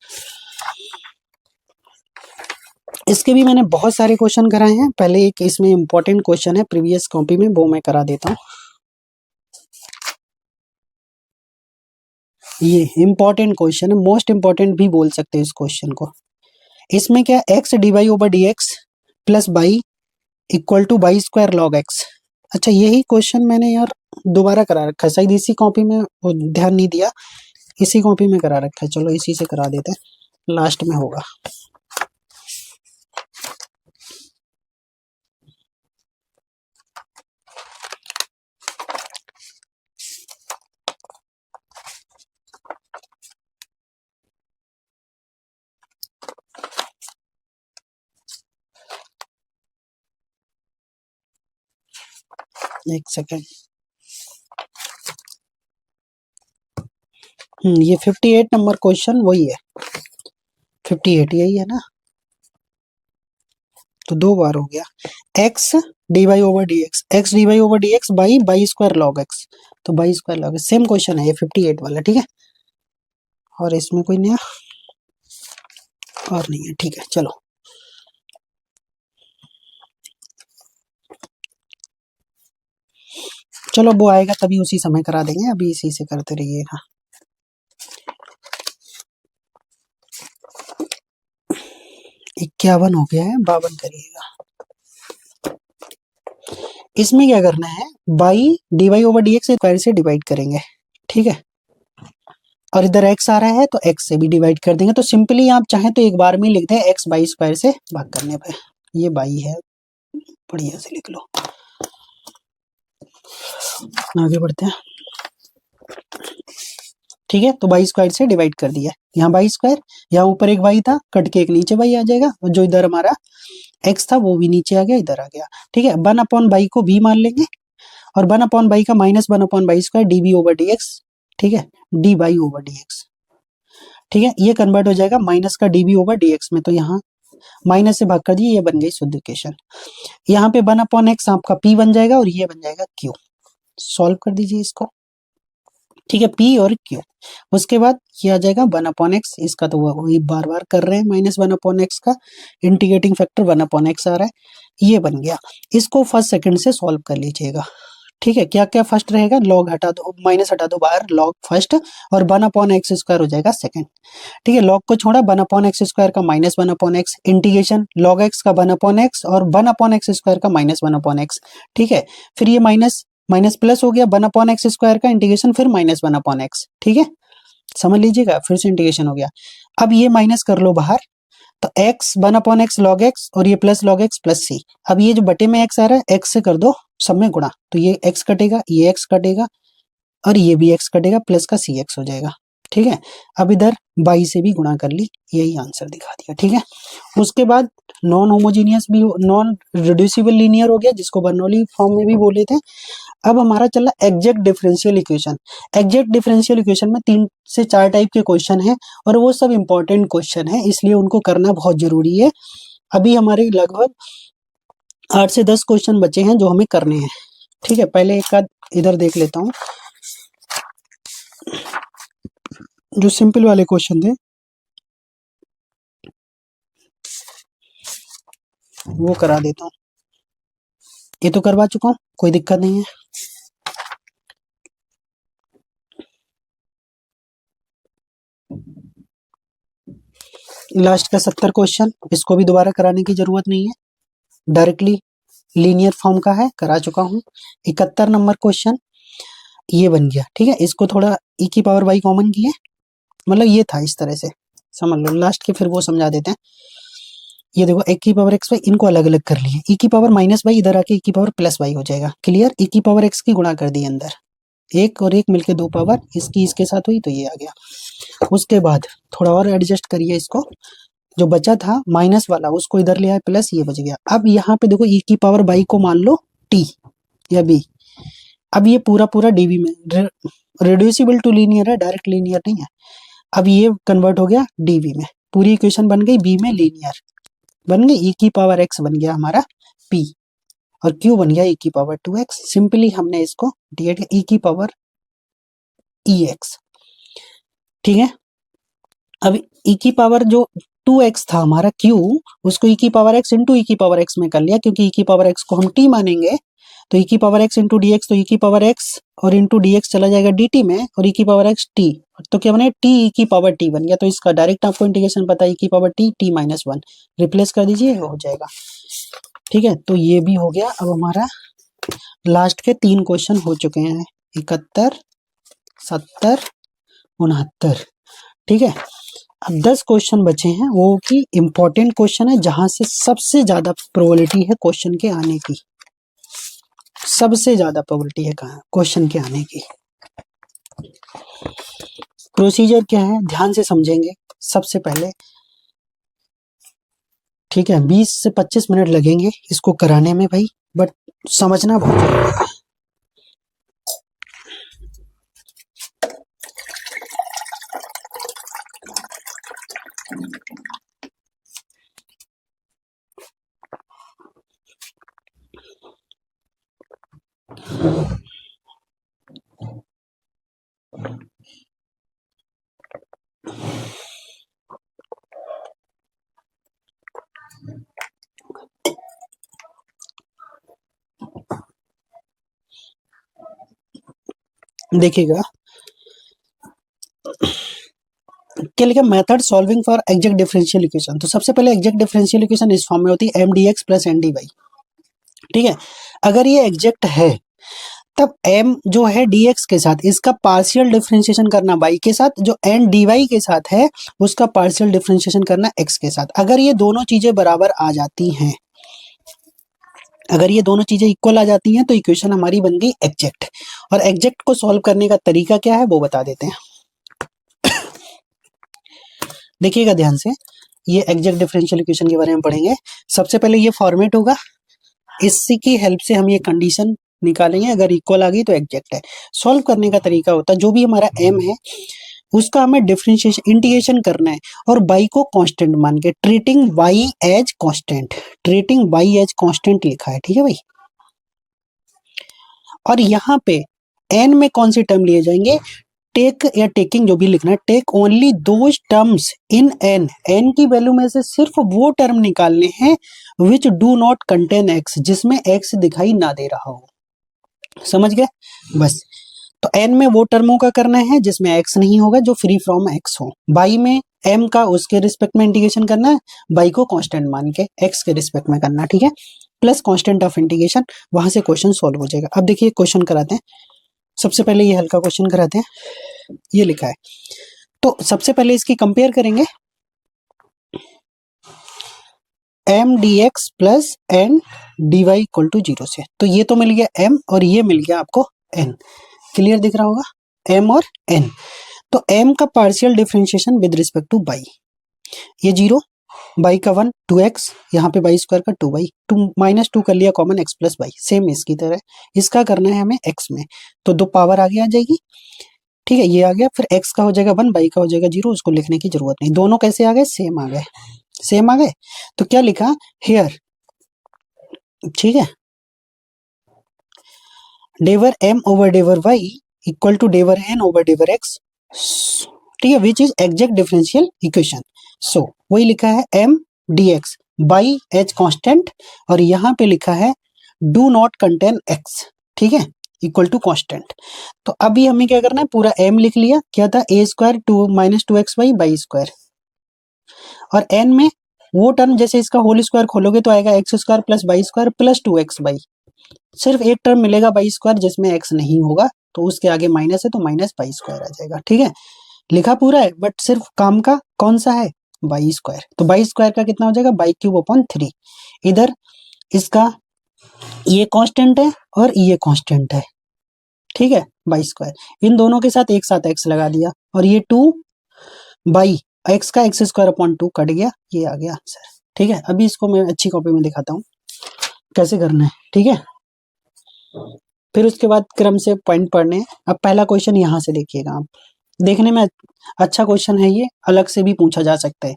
इसके भी मैंने बहुत सारे क्वेश्चन कराए हैं, पहले एक इसमें इंपॉर्टेंट क्वेश्चन है प्रीवियस कॉपी में, वो मैं करा देता हूँ। ये इंपॉर्टेंट क्वेश्चन है, मोस्ट इंपॉर्टेंट भी बोल सकते हैं इस क्वेश्चन को। इसमें क्या, x d y over d x plus y equal to y square log x. अच्छा यही क्वेश्चन मैंने यार दोबारा करा रखा है, शायद इसी कॉपी में वो ध्यान नहीं दिया, इसी कॉपी में करा रखा है। चलो इसी से करा देते हैं, लास्ट में होगा। एक सेकेंड, ये 58 नंबर क्वेश्चन वही है, 58 यही है ना, तो दो बार हो गया। X d y over d x, x d y over d x by y square log x, तो y square log same question है ये 58 वाला, ठीक है। और इसमें कोई नया और नहीं है, ठीक है। चलो चलो वो आएगा तभी उसी समय करा देंगे, अभी इसी से करते रहिएगा। 51 हो गया है, 52 करिएगा। इसमें क्या करना है, y d y over d x square से डिवाइड करेंगे, ठीक है। और इधर x आ रहा है तो x से भी डिवाइड कर देंगे। तो सिंपली आप चाहें तो एक बार में लिख दें x बाई स्क्वायर से भाग करने पे, ये बाई है, बढ़िया से लिख लो। आगे बढ़ते हैं, ठीक है। तो बाई स्क्वायर से डिवाइड कर दिया, यहाँ बाई स्क्वायर, यहाँ ऊपर एक बाई था, कट के एक नीचे बाई आ जाएगा, और जो इधर हमारा x था वो भी नीचे आ गया, इधर आ गया, ठीक है। 1/बाई को b मान लेंगे, और 1/बाई का माइनस 1/बाई square d B over d x, ठीक है, d y over d x, ठीक है। ये कन्वर्ट हो जाएगा माइनस का d B over d x में, तो यहाँ माइनस से भाग कर दिए, ये बन गई शुद्ध इक्वेशन। यहाँ पे 1/x आपका p बन जाएगा और ये बन जाएगा q। सॉल्व कर दीजिए इसको, ठीक है, पी और क्यू। उसके बाद ये आ जाएगा 1/x, इसका तो वही बार बार कर रहे हैं, -1/x का इंटीग्रेटिंग फैक्टर 1/x आ रहा है, ये बन गया। इसको फर्स्ट सेकंड से सॉल्व कर लीजिएगा। ठीक है, क्या क्या फर्स्ट रहेगा, लॉग हटा दो, माइनस हटा दो बाहर, लॉग फर्स्ट और 1/x² हो जाएगा सेकंड। ठीक है, लॉग को छोड़ा, 1/x² का -1/x, इंटीग्रेशन लॉग x का 1/x और 1/x² का -1/x। ठीक है, फिर ये माइनस माइनस प्लस हो गया, 1/x² का इंटीग्रेशन फिर -1/x। ठीक है, समझ लीजिएगा, फिर से इंटीग्रेशन हो गया। अब ये माइनस कर लो बाहर, तो x 1/x log x और ये plus log x plus c। अब ये जो बटे में x आ रहा है, x से कर दो सब में गुणा, तो ये x कटेगा, ये x कटेगा और ये भी x कटेगा, प्लस का cx हो जाएगा। ठीक है, अब इधर बाई से भी गुणा कर ली, यही आंसर दिखा दिया। ठीक है, उसके बाद नॉन होमोजीनियस भी, नॉन रिड्यूसिबल लीनियर हो गया, जिसको बर्नौली फॉर्म में भी बोले थे। अब हमारा चला exact differential equation. Exact differential equation में 3 से 4 टाइप के क्वेश्चन हैं और वो सब इंपॉर्टेंट क्वेश्चन है, इसलिए उनको करना बहुत जरूरी है। अभी हमारे लगभग 8 से 10 क्वेश्चन बचे हैं जो हमें करने हैं। ठीक है, पहले एक आध इधर देख लेता हूँ, जो सिंपल वाले क्वेश्चन थे वो करा देता हूँ। ये तो करवा चुका हूँ, कोई दिक्कत नहीं है। लास्ट का 70 क्वेश्चन, इसको भी दोबारा कराने की जरूरत नहीं है, डायरेक्टली लीनियर फॉर्म का है, करा चुका हूँ। 71 नंबर क्वेश्चन ये बन गया। ठीक है, इसको थोड़ा e की पावर y कॉमन की है, मतलब ये था, इस तरह से समझ लो। लास्ट के फिर वो समझा देते हैं। ये देखो, e की पावर x y इनको अलग अलग कर लिए, e की पावर -y इधर आके e की पावर +y हो जाएगा। क्लियर, e की पावर x की गुणा कर दी अंदर, एक और एक मिलके 2 पावर, इसकी इसके साथ हुई तो ये आ गया। उसके बाद थोड़ा और एडजस्ट करिए इसको, जो बचा था माइनस वाला उसको इधर ले आए, प्लस ये बच गया। अब यहाँ पे देखो, e की पावर y को मान लो t या b। अब ये पूरा पूरा dv में, रिड्यूसिबल टू लीनियर है, डायरेक्ट लीनियर नहीं है। अब ये कन्वर्ट हो गया dv में, पूरी इक्वेशन बन गई b में लीनियर बन गई, e की पावर x बन गया हमारा p और q बन गया e की पावर 2x। सिंपली हमने इसको डिवाइड किया, e की पावर ex। ठीक है, अब e की पावर जो 2x था हमारा q, उसको e की पावर x इंटू e की पावर x में कर लिया, क्योंकि e की पावर x को हम t मानेंगे, तो e की power x into d x, तो e की पावर x और इंटू डी एक्स चला जाएगा dt में, और e की पावर x t, तो क्या बने t e की पावर t बन गया। तो इसका डायरेक्ट आपको इंटीग्रेशन पता है, e की पावर t t -1 रिप्लेस कर दीजिए, हो जाएगा। ठीक है, तो ये भी हो गया। अब हमारा लास्ट के 3 क्वेश्चन हो चुके हैं, 71, 70, 69। ठीक है, अब 10 क्वेश्चन बचे हैं, वो कि इंपॉर्टेंट क्वेश्चन है, जहां से सबसे ज्यादा प्रोबेबिलिटी है क्वेश्चन के आने की, सबसे ज्यादा प्रोबेबिलिटी है कहाँ क्वेश्चन के आने की। प्रोसीजर क्या है, ध्यान से समझेंगे सबसे पहले। ठीक है, 20 से 25 मिनट लगेंगे इसको कराने में भाई, बट समझना बहुत जरूरी है। देखिएगा, क्या लिखा, method solving for exact differential equation. तो सबसे पहले एग्जैक्ट डिफरेंशियल इक्वेशन इस फॉर्म में होती है, mdx प्लस ndy। ठीक है, अगर ये एग्जैक्ट है तब m जो है dx के साथ इसका पार्शियल डिफरेंशिएशन करना y के साथ, जो n dy के साथ है उसका पार्शियल डिफरेंशिएशन करना x के साथ। अगर ये दोनों चीजें बराबर आ जाती हैं, अगर ये दोनों चीजें इक्वल आ जाती हैं, तो इक्वेशन हमारी बन गई एग्जैक्ट। और एग्जैक्ट को सॉल्व करने का तरीका क्या है वो बता देते हैं। देखिएगा ध्यान से, ये एग्जैक्ट डिफरेंशियल इक्वेशन के बारे में पढ़ेंगे। सबसे पहले ये फॉर्मेट होगा, इसी की हेल्प से हम ये कंडीशन निकालेंगे, अगर इक्वल आ गई तो एग्जैक्ट है। सॉल्व करने का तरीका होता है, जो भी हमारा m है उसका हमें डिफरेंशिएशन इंटीग्रेशन करना है, और y को कांस्टेंट मान के, treating y as constant, treating y as constant लिखा है। ठीक है भाई, और यहाँ पे n में कौन सी टर्म लिए जाएंगे, टेक या टेकिंग जो भी लिखना है, take only those terms in n, n की वैल्यू में से सिर्फ वो टर्म निकालने हैं which do not contain x, जिसमें एक्स दिखाई ना दे रहा हो। समझ गए? बस, तो एन में वो टर्मों का करना है जिसमें एक्स नहीं होगा, जो फ्री फ्रॉम एक्स हो। बाई में एम का उसके रिस्पेक्ट में इंटीग्रेशन करना है, बाई को कांस्टेंट मान के एक्स के रिस्पेक्ट में करना, ठीक है, प्लस कांस्टेंट ऑफ इंटीग्रेशन, वहां से क्वेश्चन सॉल्व हो जाएगा। अब देखिए क्वेश्चन कराते हैं, सबसे पहले ये हल्का क्वेश्चन कराते हैं। ये लिखा है, तो सबसे पहले इसकी कंपेयर करेंगे, m d x plus n d y equal to 0 से। तो ये तो मिल गया एम और ये मिल गया आपको एन। क्लियर दिख रहा होगा, एम और एन। तो एम का partial differentiation with respect two by, ये 0, बाई का 1, 2x, यहाँ पे बाई स्क्वायर का 2 बाई, 2 माइनस 2 कर लिया common, x plus by, same इसकी तरह इसका करना है हमें x में, तो 2 पावर आगे आ जाएगी, ठीक है, ये आ गया। फिर x का हो जाएगा 1, बाई का हो जाएगा 0, उसको लिखने की जरूरत नहीं। दोनों कैसे आ गए? सेम आ गए, सेम आ गए। तो क्या लिखा हेयर, ठीक है, डेवर m ओवर डेवर y इक्वल टू डेवर n ओवर डेवर x, ठीक है, which is exact differential equation. So वही लिखा है m dx by h constant, और यहाँ पे लिखा है डू नॉट कंटेन x, ठीक है, इक्वल टू कांस्टेंट। तो अभी हमें क्या करना है, पूरा m लिख लिया, क्या था, a square 2 minus 2x by square, और n में वो टर्म जैसे इसका होल स्क्वायर खोलोगे तो आएगा x square plus y square plus 2x by, सिर्फ एक टर्म मिलेगा बाई स्क्वायर जिसमें x नहीं होगा, तो उसके आगे माइनस है तो माइनस बाई स्क्वायर आ जाएगा, ठीक है। लिखा पूरा है बट सिर्फ काम का कौन सा है, बाई स्क्वायर। तो बाई स्क्वायर का कितना हो जाएगा, बाई क्यूब अपॉन 3। इधर इसका ये कांस्टेंट है और ये कांस्टेंट है, ठीक है, बाई स्क्वायर। इन दोनों के साथ एक साथ x लगा दिया, और ये 2 बाई x का एक्स स्क्वायर अपॉन 2 कट गया, ये आ गया आंसर, ठीक है। अभी इसको मैं अच्छी कॉपी में दिखाता हूँ कैसे करना है, ठीक है, फिर उसके बाद क्रम से पॉइंट पढ़ने हैं। अब पहला क्वेश्चन यहाँ से देखिएगा आप, देखने में अच्छा क्वेश्चन है, ये अलग से भी पूछा जा सकता है,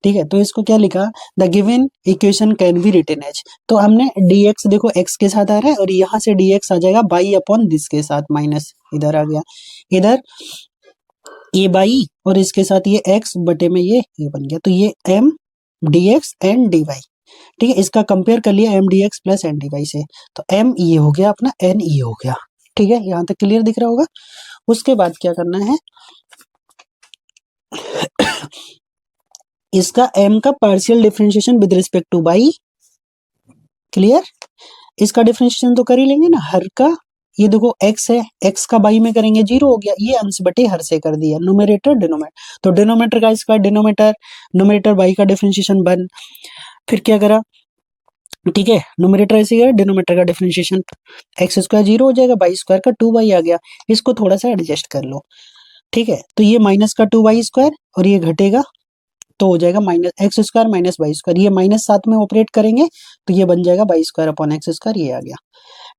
ठीक है। तो इसको क्या लिखा, the given equation can be written as, तो हमने dx देखो x के साथ आ रहा है, और यहाँ से dx आ जाएगा बाई अपॉन दिस के साथ, माइनस इधर आ गया, इधर ये बाई और इसके साथ ये x बटे में ये बन गया, तो ये m dx एंड dy, ठीक है। इसका कंपेयर कर लिया m d x plus n d y से, तो एम ई हो गया अपना, एन ई हो गया, ठीक है, यहां तक क्लियर दिख रहा होगा। उसके बाद क्या करना है, इसका एम का partial differentiation with respect two by, clear, इसका डिफरेंशिएशन तो कर ही लेंगे ना, हर का, ये देखो x है, x का बाई में करेंगे 0 हो गया, ये अंश बटे हर से कर दिया, न्यूमरेटर डिनोमिनेटर, तो डिनोमिनेटर का इसका डिनोमिनेटर, न्यूमरेटर बाई का डिफरेंशिएशन 1, फिर क्या करा, ठीक है, न्यूमरेटर ऐसे गया, डिनोमिनेटर का डिफरेंशिएशन, एक्स स्क्वायर 0 हो जाएगा, बाई स्क्वायर का 2 बाई आ गया, इसको थोड़ा सा एडजस्ट कर लो, ठीक है। तो ये माइनस का 2 बाई स्क्वायर और ये घटेगा तो हो जाएगा minus x square minus by square, ये माइनस साथ में ऑपरेट करेंगे तो ये बन जाएगा by square upon x square, ये आ गया,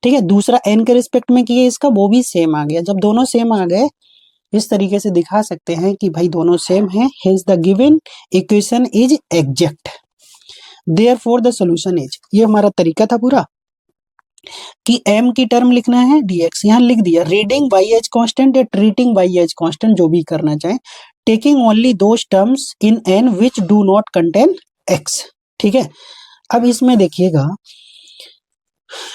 ठीक है। दूसरा एन के रिस्पेक्ट में किए इसका, वो भी सेम आ गया। जब दोनों सेम आ गए, इस तरीके से दिखा सकते हैं कि भाई दोनों सेम है, hence the given equation is exact, therefore the solution is, ये हमारा तरीका था पूरा कि m की टर्म लिखना है dx, यहाँ लिख दिया, रीडिंग बाई एज कांस्टेंट या ट्रीटिंग बाई एज कांस्टेंट, जो भी करना चाहे, taking only those terms in n which do not contain x, ठीक है। अब इसमें देखिएगा,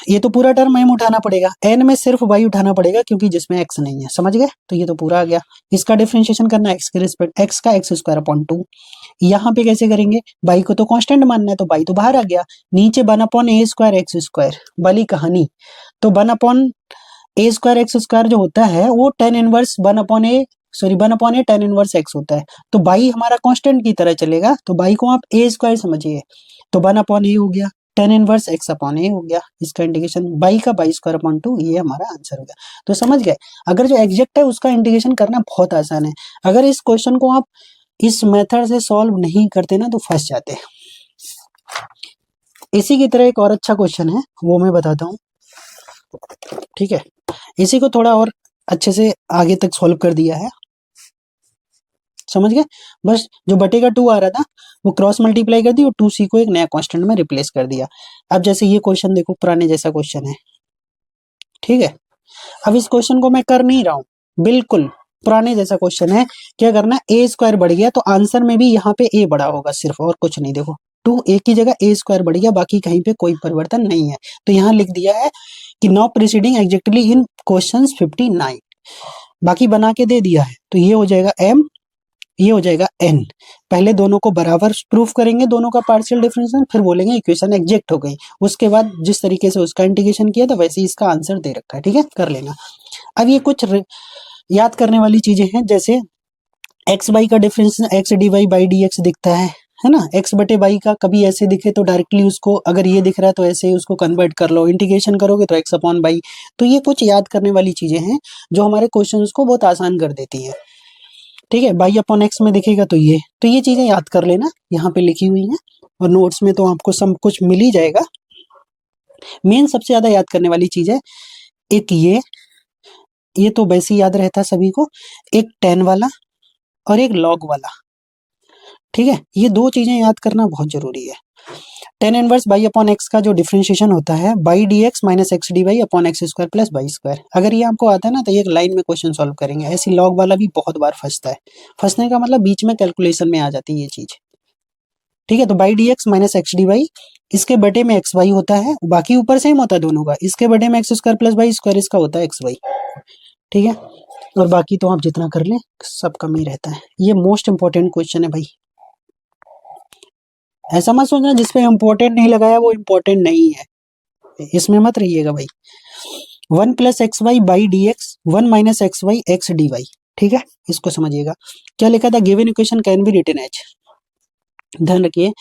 ये तो पूरा टर्म m उठाना पड़ेगा, n में सिर्फ y उठाना पड़ेगा क्योंकि जिसमें x नहीं है, समझ गए, तो ये तो पूरा आ गया। इसका डिफरेंशिएशन करना है x के रिस्पेक्ट, x का एक्स स्क्वायर अपॉन 2, यहाँ पे कैसे करेंगे, बाई को तो कांस्टेंट मानना है, तो बाई तो बाहर आ गया, नीचे 1 अपॉन ए स्क्वायर एक्स स्क्वायर वाली कहानी, तो 1 अपॉन ए स्क्वायर एक्स स्क्वायर जो होता है वो tan इनवर्स 1 अपॉन ए tan इनवर्स x होता है, तो बाई हमारा कांस्टेंट की तरह चलेगा, तो बाई को आप ए स्क्वायर समझिए, तो 1 अपॉन ए हो गया, tan इनवर्स x अपॉन ए हो गया, इसका इंटीग्रेशन बाई का बाई स्क्वायर अपॉन 2, ये हमारा आंसर हो गया। तो समझ गए, अगर जो एग्जैक्ट है उसका इंटीग्रेशन करना बहुत आसान है, अगर इस क्वेश्चन को आप इस मेथड से सॉल्व नहीं करते ना तो फंस जाते। इसी की तरह एक और अच्छा क्वेश्चन है, वो मैं बताता हूँ, ठीक है, इसी को थोड़ा और अच्छे से आगे तक सॉल्व कर दिया है, समझ गए। बस जो बटे का 2 आ रहा था वो क्रॉस मल्टीप्लाई कर दी और 2c को एक नया कांस्टेंट में रिप्लेस कर दिया। अब जैसे ये क्वेश्चन देखो, पुराने जैसा क्वेश्चन है, ठीक है। अब इस क्वेश्चन को मैं कर नहीं रहा हूँ, बिल्कुल पुराने जैसा क्वेश्चन है। क्या करना, ए स्क्वायर बढ़ गया तो आंसर में भी यहाँ पे ए बड़ा होगा सिर्फ, और कुछ नहीं। देखो 2a की जगह ए स्क्वायर बढ़ गया, बाकी कहीं पे कोई परिवर्तन नहीं है। तो यहाँ लिख दिया है कि नाउ प्रीसीडिंग एग्जैक्टली इन क्वेश्चंस 59, बाकी बना के दे दिया है। तो ये हो जाएगा m, ये हो जाएगा n। पहले दोनों को बराबर प्रूफ करेंगे, दोनों का पार्शियल डिफरेंशियल, फिर बोलेंगे इक्वेशन एग्जैक्ट हो गई। उसके बाद जिस तरीके से उसका इंटीग्रेशन किया था वैसे ही इसका आंसर दे रखा है, ठीक है, कर लेना। अब ये कुछ याद करने वाली चीजें हैं, जैसे एक्स बाई का difference x d y by d x दिखता है ना। एक्स बटे बाई का कभी ऐसे दिखे तो डायरेक्टली उसको, अगर ये दिख रहा है तो ऐसे ही उसको कन्वर्ट कर लो, इंटीग्रेशन करोगे तो एक्स अपॉन बाई। तो ये कुछ याद करने वाली चीजें हैं जो हमारे क्वेश्चंस को बहुत आसान कर देती है, ठीक है। बाई अपॉन एक्स में दिखेगा तो ये चीजें याद कर लेना, यहाँ पे लिखी हुई हैं, और नोट्स में तो आपको सब कुछ मिल ही जाएगा। मेन सबसे ज्यादा याद करने वाली चीज है एक ये तो वैसे ही याद रहता है सभी को, एक टेन वाला और एक लॉग वाला, ठीक है। ये दो चीजें याद करना बहुत जरूरी है। Tan inverse y upon x का जो डिफरेंशिएशन होता है, y d x minus x d y upon x square plus y square. अगर ये आपको आता है ना तो एक लाइन में क्वेश्चन सॉल्व करेंगे। ऐसी लॉग वाला भी बहुत बार फंसता है, फंसने का मतलब बीच में कैलकुलेशन में आ जाती है ये चीज, ठीक है। तो y d x minus x d y, इसके बटे में एक्स वाई होता है, बाकी ऊपर सेम होता है दोनों का। इसके बटे में x square plus y square, इसका होता है एक्स वाई, ठीक है। और बाकी तो आप जितना कर लें सब कम ही रहता है। ये मोस्ट इंपॉर्टेंट क्वेश्चन है भाई, ऐसा मत सोचना जिसपे इम्पोर्टेंट नहीं लगाया वो इम्पोर्टेंट नहीं है, इसमें मत रहिएगा भाई। 1 plus x y by d x, 1 minus x y x d y, ठीक है, इसको समझिएगा। क्या लिखा था, given equation can be written as, ध्यान रखिए।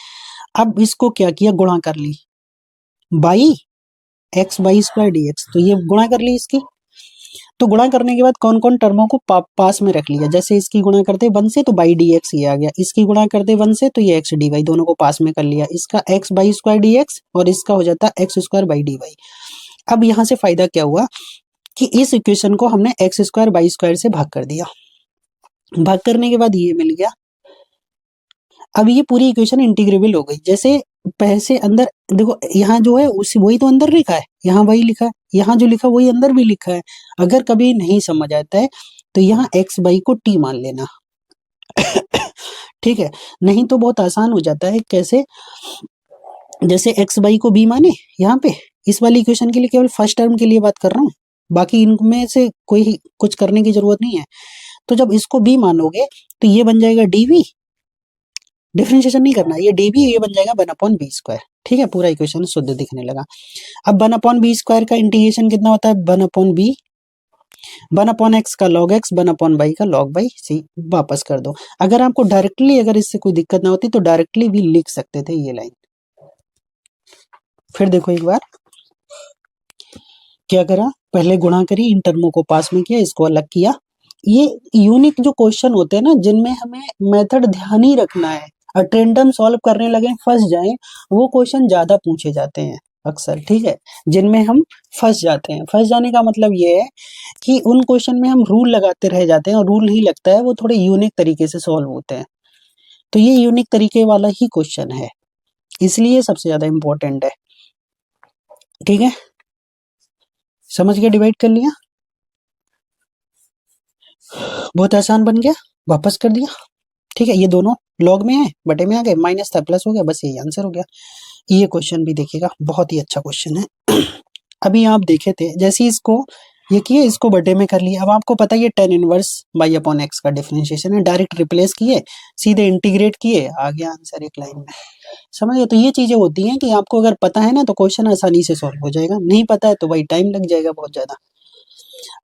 अब इसको क्या किया, गुणा कर ली by x y square d x, तो ये गुणा कर ली इसकी। तो गुणा करने के बाद कौन कौन टर्मों को पास में रख लिया, जैसे इसकी गुणा करते 1 से तो बाई डी एक्स ये आ गया, इसकी गुणा करते 1 से तो ये एक्स डी वाई, दोनों को पास में कर लिया। इसका x y square d x और इसका हो जाता x square y d y. अब यहाँ से फायदा क्या हुआ कि इस इक्वेशन को हमने एक्स स्क्वायर बाई स्क्वायर से भाग कर दिया, भाग करने के बाद ये मिल गया। अब ये पूरी इक्वेशन इंटीग्रेबल हो गई। जैसे पैसे अंदर देखो, यहाँ जो है उसी वही तो अंदर लिखा है, यहाँ वही लिखा है, यहाँ जो लिखा वही अंदर भी लिखा है। अगर कभी नहीं समझ आता है तो यहाँ एक्स बाई को टी मान लेना ठीक है, नहीं तो बहुत आसान हो जाता है। कैसे, जैसे एक्स बाई को बी माने यहाँ पे, इस वाली इक्वेशन के लिए केवल फर्स्ट टर्म के लिए बात कर रहा हूँ, बाकी इनमें से कोई कुछ करने की जरूरत नहीं है। तो जब इसको बी मानोगे तो ये बन जाएगा डीवी, डिफरेंशिएशन नहीं करना, ये डीवी, ये बन जाएगा 1 अपॉन बी स्क्वायर, ठीक है। पूरा इक्वेशन शुद्ध दिखने लगा। अब 1 अपॉन बी स्क्वायर का इंटीग्रेशन कितना होता है, 1 अपॉन बी, 1 अपॉन एक्स का लॉग एक्स, 1 अपॉन बाई का लॉग बाई, सी वापस कर दो। अगर आपको डायरेक्टली, अगर इससे कोई दिक्कत ना होती तो डायरेक्टली भी लिख सकते थे ये लाइन। फिर देखो एक बार क्या करा, पहले गुणा करी, इन टर्मों को पास में किया, इसको अलग किया। ये यूनिक जो क्वेश्चन होते हैं ना, जिनमें हमें मेथड ध्यान ही रखना है, अटेंडम सॉल्व करने लगे फंस जाएं, वो क्वेश्चन ज्यादा पूछे जाते हैं अक्सर, ठीक है। जिनमें हम फंस जाते हैं, फंस जाने का मतलब ये है कि उन क्वेश्चन में हम रूल लगाते रह जाते हैं और रूल नहीं लगता है, वो थोड़े यूनिक तरीके से सॉल्व होते हैं। तो ये यूनिक तरीके वाला ही क्वेश्चन है, इसलिए सबसे ज्यादा इंपॉर्टेंट है, ठीक है। समझ गया, डिवाइड कर लिया, बहुत आसान बन गया, वापस कर दिया, ठीक है। ये दोनों लॉग में है, बटे में आ गए, माइनस था प्लस हो गया, बस यही आंसर हो गया। ये क्वेश्चन भी देखिएगा, बहुत ही अच्छा क्वेश्चन है अभी आप देखे थे, जैसे इसको ये किए, इसको बटे में कर लिया। अब आपको पता है ये ten inverse y upon x का डिफरेंशिएशन है, डायरेक्ट रिप्लेस किए, सीधे इंटीग्रेट किए, आ गया आंसर एक लाइन में, समझिए। तो ये चीजें होती हैं कि आपको अगर पता है ना तो क्वेश्चन आसानी से सॉल्व हो जाएगा, नहीं पता है तो वही टाइम लग जाएगा बहुत ज्यादा।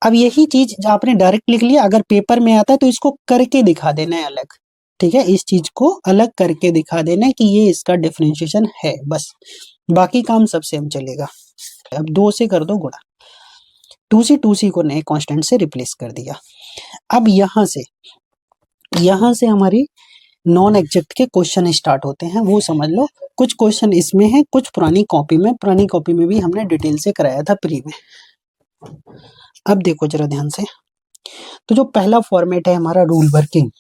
अब यही चीज आपने डायरेक्ट लिख लिया, अगर पेपर में आता है तो इसको करके दिखा देना है अलग, ठीक है। इस चीज को अलग करके दिखा देना है कि ये इसका डिफरेंशिएशन है, बस बाकी काम सब सेम चलेगा। अब 2 से कर दो गुणा, 2 से को नए कांस्टेंट से रिप्लेस कर दिया। अब यहां से हमारी नॉन एग्जैक्ट के क्वेश्चन स्टार्ट होते हैं, वो समझ लो। कुछ क्वेश्चन इसमें है, कुछ पुरानी कॉपी में भी हमने डिटेल से कराया था प्री में। अब देखो जरा ध्यान से, तो जो पहला फॉर्मेट है हमारा रूल वर्किंग,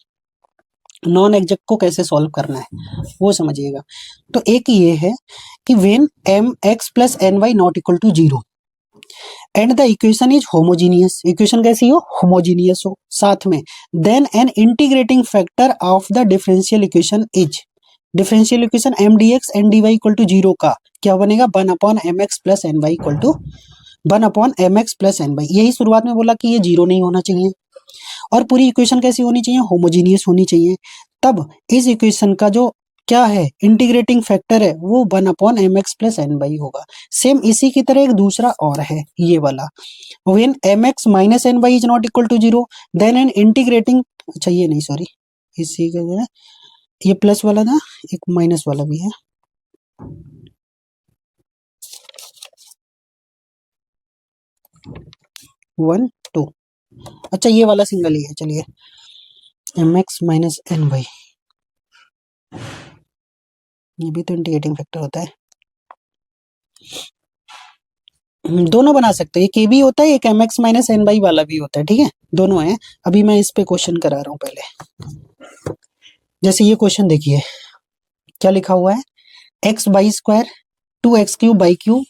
नॉन एग्जैक्ट को कैसे सॉल्व करना है वो समझिएगा। तो एक ये है कि when m x plus n y not equal to 0 and the equation is homogeneous, इक्वेशन कैसी हो, होमोजीनियस हो साथ में, then an integrating factor of the differential equation is, differential equation m d x N d y equal to zero का क्या बनेगा, 1/mx plus N y equal to 1/mx plus N y. यही शुरुआत में बोला कि ये जीरो नहीं होना चाहिए और पूरी इक्वेशन कैसी होनी चाहिए, होमोजीनियस होनी चाहिए। तब इस इक्वेशन का जो क्या है इंटीग्रेटिंग फैक्टर है वो 1/mx प्लस एन वाई होगा। सेम इसी की तरह एक दूसरा और है ये वाला, when mx minus n y is not equal to zero then an integrating, अच्छा ये नहीं सॉरी इसी का ये प्लस वाला था, एक माइनस वाला भी है, वन टू, अच्छा ये वाला सिंगल ही है, चलिए mx माइनस एन वाई, ये भी तो इंटीग्रेटिंग फैक्टर होता है, दोनों बना सकते हैं, एक ये भी होता है, एक mx माइनस एन वाई वाला भी होता है, ठीक है दोनों है। अभी मैं इस पे क्वेश्चन करा रहा हूँ पहले, जैसे ये क्वेश्चन देखिए क्या लिखा हुआ है, x y square 2x cube y cube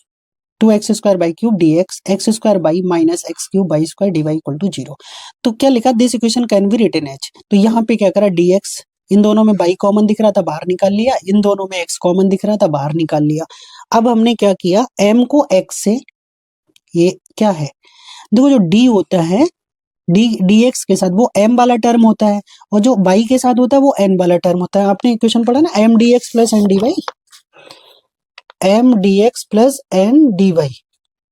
2x square y cube d x square y minus x cube y square d y equal to zero. तो क्या लिखा, this equation can be written as, तो यहाँ पे क्या करा D x, इन दोनों में बाई कॉमन दिख रहा था बाहर निकाल लिया, इन दोनों में एक्स कॉमन दिख रहा था बाहर निकाल लिया। अब हमने क्या किया, m को x से, ये क्या है देखो जो d होता है डी dx के साथ वो m वाला टर्म होता है और जो y के साथ होता है वो n वाला टर्म होता है। आपने इक्वेशन पढ़ा ना m dx plus n dy, m dx plus n dy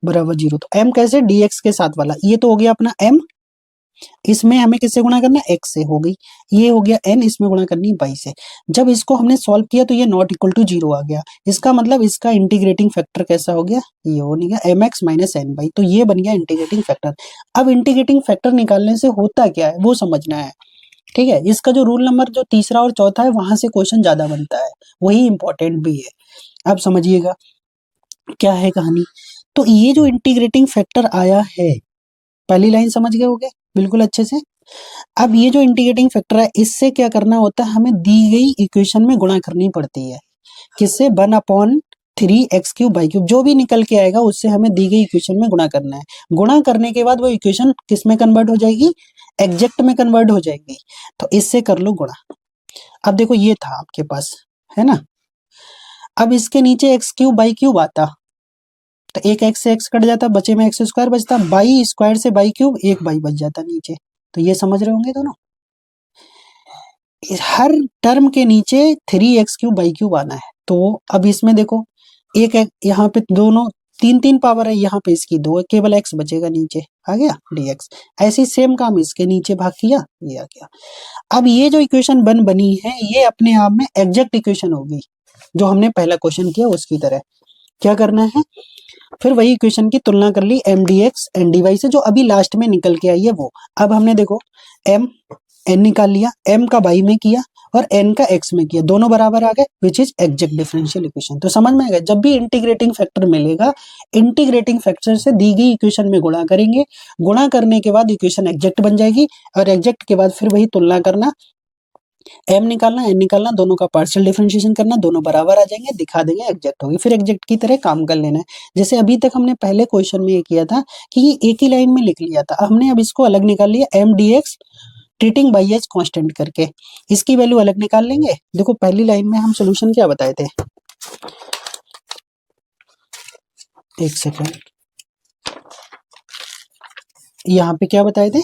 बराबर जीरो। तो m कैसे, dx के साथ वाला, ये तो हो गया अपना m, इसमें हमें किससे गुणा करना है, x से हो गई, ये हो गया n, इसमें गुणा करनी है y से। जब इसको हमने सॉल्व किया तो ये नॉट इक्वल टू जीरो आ गया, इसका मतलब इसका इंटीग्रेटिंग फैक्टर कैसा हो गया, ये हो गया mx माइनस एन वाई, तो ये बन गया इंटीग्रेटिंग फैक्टर। अब इंटीग्रेटिंग फैक्टर निकालने से होता क्या है वो समझना है, ठीक है। इसका जो रूल नंबर जो तीसरा और चौथा है वहां से क्वेश्चन ज्यादा बनता है, वही इंपॉर्टेंट भी है। अब समझिएगा क्या है कहानी, तो ये जो इंटीग्रेटिंग फैक्टर आया है, पहली लाइन समझ गए होगे बिल्कुल अच्छे से। अब ये जो इंटीग्रेटिंग फैक्टर है इससे क्या करना होता है, हमें दी गई इक्वेशन में गुणा करनी पड़ती है, किससे, 1/3x क्यूब बाई क्यूब, जो भी निकल के आएगा उससे हमें दी गई इक्वेशन में गुणा करना है। गुणा करने के बाद वो इक्वेशन किस में कन्वर्ट हो जाएगी, एग्जैक्ट में कन्वर्ट हो जाएगी, तो इससे कर लो गुणा। अब देखो ये था आपके पास, है ना, अब इसके नीचे एक्स क्यूब बाई क्यूब आता तो एक एक्स से एक्स कट जाता, बचे में एक्स स्क्वायर बचता, बाई स्क्वायर से बाई क्यूब एक बाई बच जाता नीचे। तो ये समझ रहे होंगे दोनों, हर टर्म के नीचे 3x क्यूब बाई क्यूब आना है। तो अब इसमें देखो एक यहाँ पे दोनों तीन तीन पावर है, यहाँ पे इसकी दो है, केवल x बचेगा नीचे, आ गया dx। ऐसे सेम काम इसके नीचे भाग किया, ये आ गया। अब ये जो इक्वेशन बनी है ये अपने आप में एग्जैक्ट इक्वेशन होगी, जो हमने पहला क्वेश्चन किया उसकी तरह। क्या करना है, फिर वही इक्वेशन की तुलना कर ली M d x N d y से, जो अभी लास्ट में निकल के आई है वो। अब हमने देखो m n निकाल लिया, m का y में किया और n का x में किया, दोनों बराबर आ गए, विच इज एग्जैक्ट डिफरेंशियल इक्वेशन। तो समझ में आ गया, जब भी इंटीग्रेटिंग फैक्टर मिलेगा, इंटीग्रेटिंग फैक्टर से दी गई इक्वेशन में गुणा करेंगे, गुणा करने के बाद इक्वेशन एग्जैक्ट बन जाएगी और एग्जैक्ट के बाद फिर वही तुलना करना, m निकालना n निकालना, दोनों का पार्शियल डिफरेंशिएशन करना, दोनों बराबर आ जाएंगे, दिखा देंगे एग्जैक्ट होगी, फिर एग्जैक्ट की तरह काम कर लेना है। जैसे अभी तक हमने पहले क्वेश्चन में ये किया था कि ये एक ही लाइन में लिख लिया था, हमने अब इसको अलग निकाल लिया, m d x treating y as constant करके, इसकी वैल्यू अलग निकाल लेंगे। देखो पहली लाइन में हम सोल्यूशन क्या बताए थे, एक सेकेंड, यहाँ पे क्या बताए थे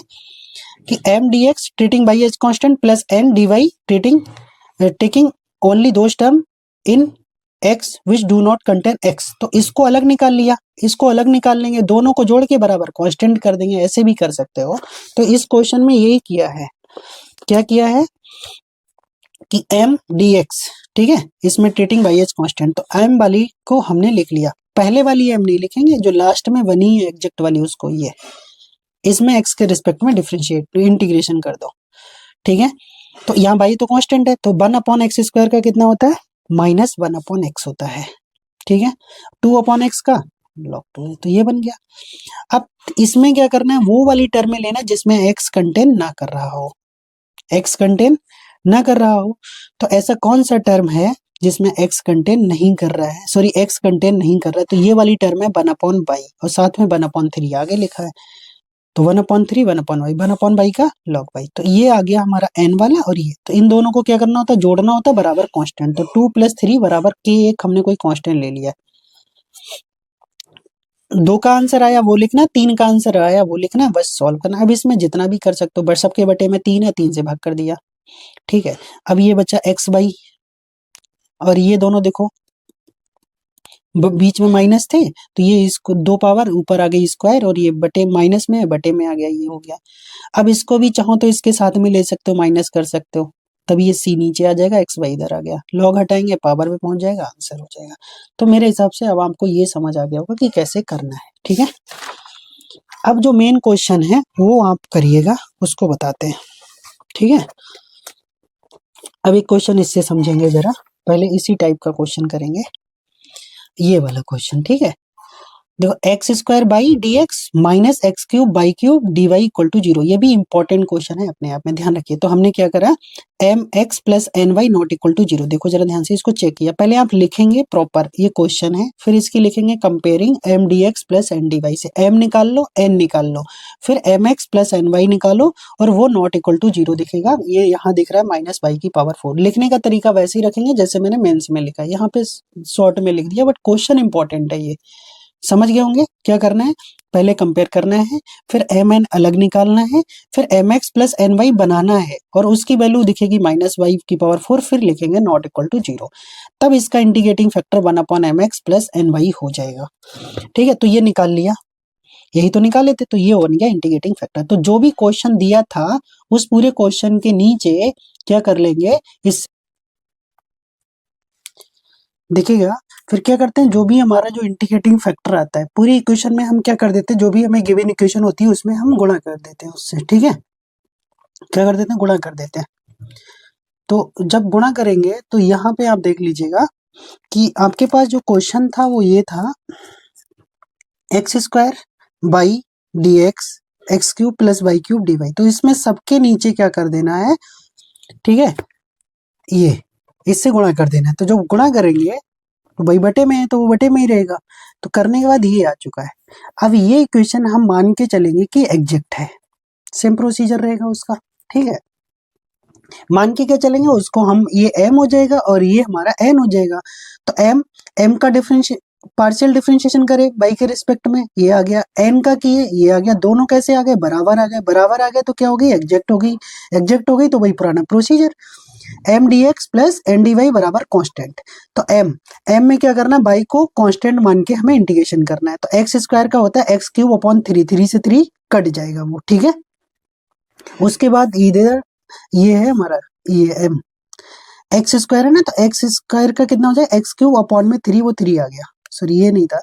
कि m d x treating y as constant plus n d y treating taking only those term in x which do not contain x। तो इसको अलग निकाल लिया, इसको अलग निकाल लेंगे, दोनों को जोड़ के बराबर कांस्टेंट कर देंगे, ऐसे भी कर सकते हो। तो इस क्वेश्चन में यही किया है, क्या किया है कि m dx, ठीक है, इसमें ट्रीटिंग बाई एच कांस्टेंट, तो m वाली को हमने लिख लिया, पहले वाली m नहीं लिखेंगे, जो लास्ट में बनी है एग्जैक्ट वाली उसको, ये इसमें x के रिस्पेक्ट में डिफरेंशिएट इंटीग्रेशन कर दो, ठीक है। तो यहाँ बाई तो कांस्टेंट है, तो 1/x स्क्वायर का कितना होता है, -1/x होता है, ठीक है, 2/x का log 2 है, तो ये बन गया। अब इसमें क्या करना है, वो वाली टर्म में लेना जिसमें x कंटेन ना कर रहा हो, x कंटेन ना कर रहा हो। तो ऐसा कौन सा टर्म है जिसमें x कंटेन नहीं कर रहा है, सॉरी x कंटेन नहीं कर रहा है, तो ये वाली टर्म है 1/बाई और साथ में 1/3 आगे लिखा है, तो 1/3 1/बाई 1/बाई का लॉग बाई, तो ये आ गया हमारा n वाला और ये, तो इन दोनों को क्या करना होता है, जोड़ना होता है बराबर कांस्टेंट, तो 2 + 3 बराबर k, एक हमने कोई कांस्टेंट ले लिया। 2 का आंसर आया वो लिखना, 3 का आंसर आया वो लिखना, बस सॉल्व करना। अब इसमें जितना भी कर सकते हो, बट सबके बटे में 3 है, 3 से भाग कर दिया, ठीक है। अब ये बचा x बाई, और ये दोनों देखो बीच में माइनस थे, तो ये इसको 2 पावर ऊपर आ गई स्क्वायर, और ये बटे माइनस में है, बटे में आ गया, ये हो गया। अब इसको भी चाहो तो इसके साथ में ले सकते हो, माइनस कर सकते हो, तब ये c नीचे आ जाएगा, x बाई इधर आ गया, लॉग हटाएंगे पावर में पहुंच जाएगा, आंसर हो जाएगा। तो मेरे हिसाब से अब आपको ये समझ आ गया होगा कि कैसे करना है, ठीक है। अब जो मेन क्वेश्चन है वो आप करिएगा, उसको बताते हैं, ठीक है। अब एक क्वेश्चन इससे समझेंगे जरा, पहले इसी टाइप का क्वेश्चन करेंगे, ये वाला क्वेश्चन, ठीक है। देखो x² y d x minus x³ y cube dy equal to 0, ये भी इंपॉर्टेंट क्वेश्चन है अपने आप में, ध्यान रखिए। तो हमने क्या करा, mx plus ny not equal to 0, देखो जरा ध्यान से इसको चेक किया, पहले आप लिखेंगे प्रॉपर ये क्वेश्चन है, फिर इसकी लिखेंगे comparing m dx plus n dy से, m निकाल लो n निकाल लो, फिर mx प्लस ny निकालो, और वो नॉट इक्वल टू 0 दिखेगा, ये यहाँ दिख रहा है माइनस बाई की पावर 4। लिखने का तरीका वैसे ही रखेंगे जैसे मैंने मेंस में लिखा है, यहाँ पे शॉर्ट में लिख दिया, बट क्वेश्चन इंपॉर्टेंट है, ये समझ गए होंगे क्या करना है। पहले कंपेयर करना है, फिर एम एन अलग निकालना है, फिर M x plus N y बनाना है, और उसकी वैल्यू दिखेगी माइनस वाई की पावर 4, फिर लिखेंगे नॉट इक्वल टू 0, तब इसका integrating factor 1/mx plus N y हो जाएगा, ठीक है। तो ये निकाल लिया, यही तो निकाले थे, तो ये बन गया इंटीग्रेटिंग फैक्टर। तो जो भी क्वेश्चन दिया था उस पूरे क्वेश्चन के नीचे क्या कर लेंगे, इस देखिएगा, फिर क्या करते हैं, जो भी हमारा जो इंटीग्रेटिंग फैक्टर आता है पूरी इक्वेशन में हम क्या कर देते हैं, जो भी हमें गिवन इक्वेशन होती है उसमें हम गुणा कर देते हैं उससे, ठीक है। क्या कर देते हैं, गुणा कर देते हैं। तो जब गुणा करेंगे तो यहाँ पे आप देख लीजिएगा कि आपके पास जो क्वेश्चन था वो ये था, x² y D x³ plus y³ dy, तो इसमें सबके नीचे क्या कर देना है, ठीक है, ये इससे गुणा कर देना है। तो जो गुणा करेंगे तो भाई बटे में है तो वो बटे में ही रहेगा, तो करने के बाद ये आ चुका है। अब ये इक्वेशन हम मान के चलेंगे कि एग्जैक्ट है, सेम प्रोसीजर रहेगा उसका, ठीक है। मान के क्या चलेंगे उसको, हम ये m हो जाएगा और ये हमारा n हो जाएगा, तो m का पार्शियल डिफरेंशिएशन करे बाई के रिस्पेक्ट में, ये आ गया, n का किए ये आ गया, दोनों कैसे आ गए, बराबर आ गए, बराबर आ गए तो क्या हो गई, एग्जैक्ट हो गई, एग्जैक्ट हो गई तो वही पुराना procedure, m d x plus n d y बराबर कॉन्स्टेंट। तो एम में क्या करना है, बाई को कांस्टेंट मान के हमें इंटीग्रेशन करना है, तो x² का होता है x³ अपॉन 3, 3 से 3 कट जाएगा वो, ठीक है। उसके बाद इधर ये है हमारा, ये एम x² है ना, तो x² का कितना हो जाए, x³ अपॉन में 3, वो 3 आ गया, सॉरी ये नहीं था।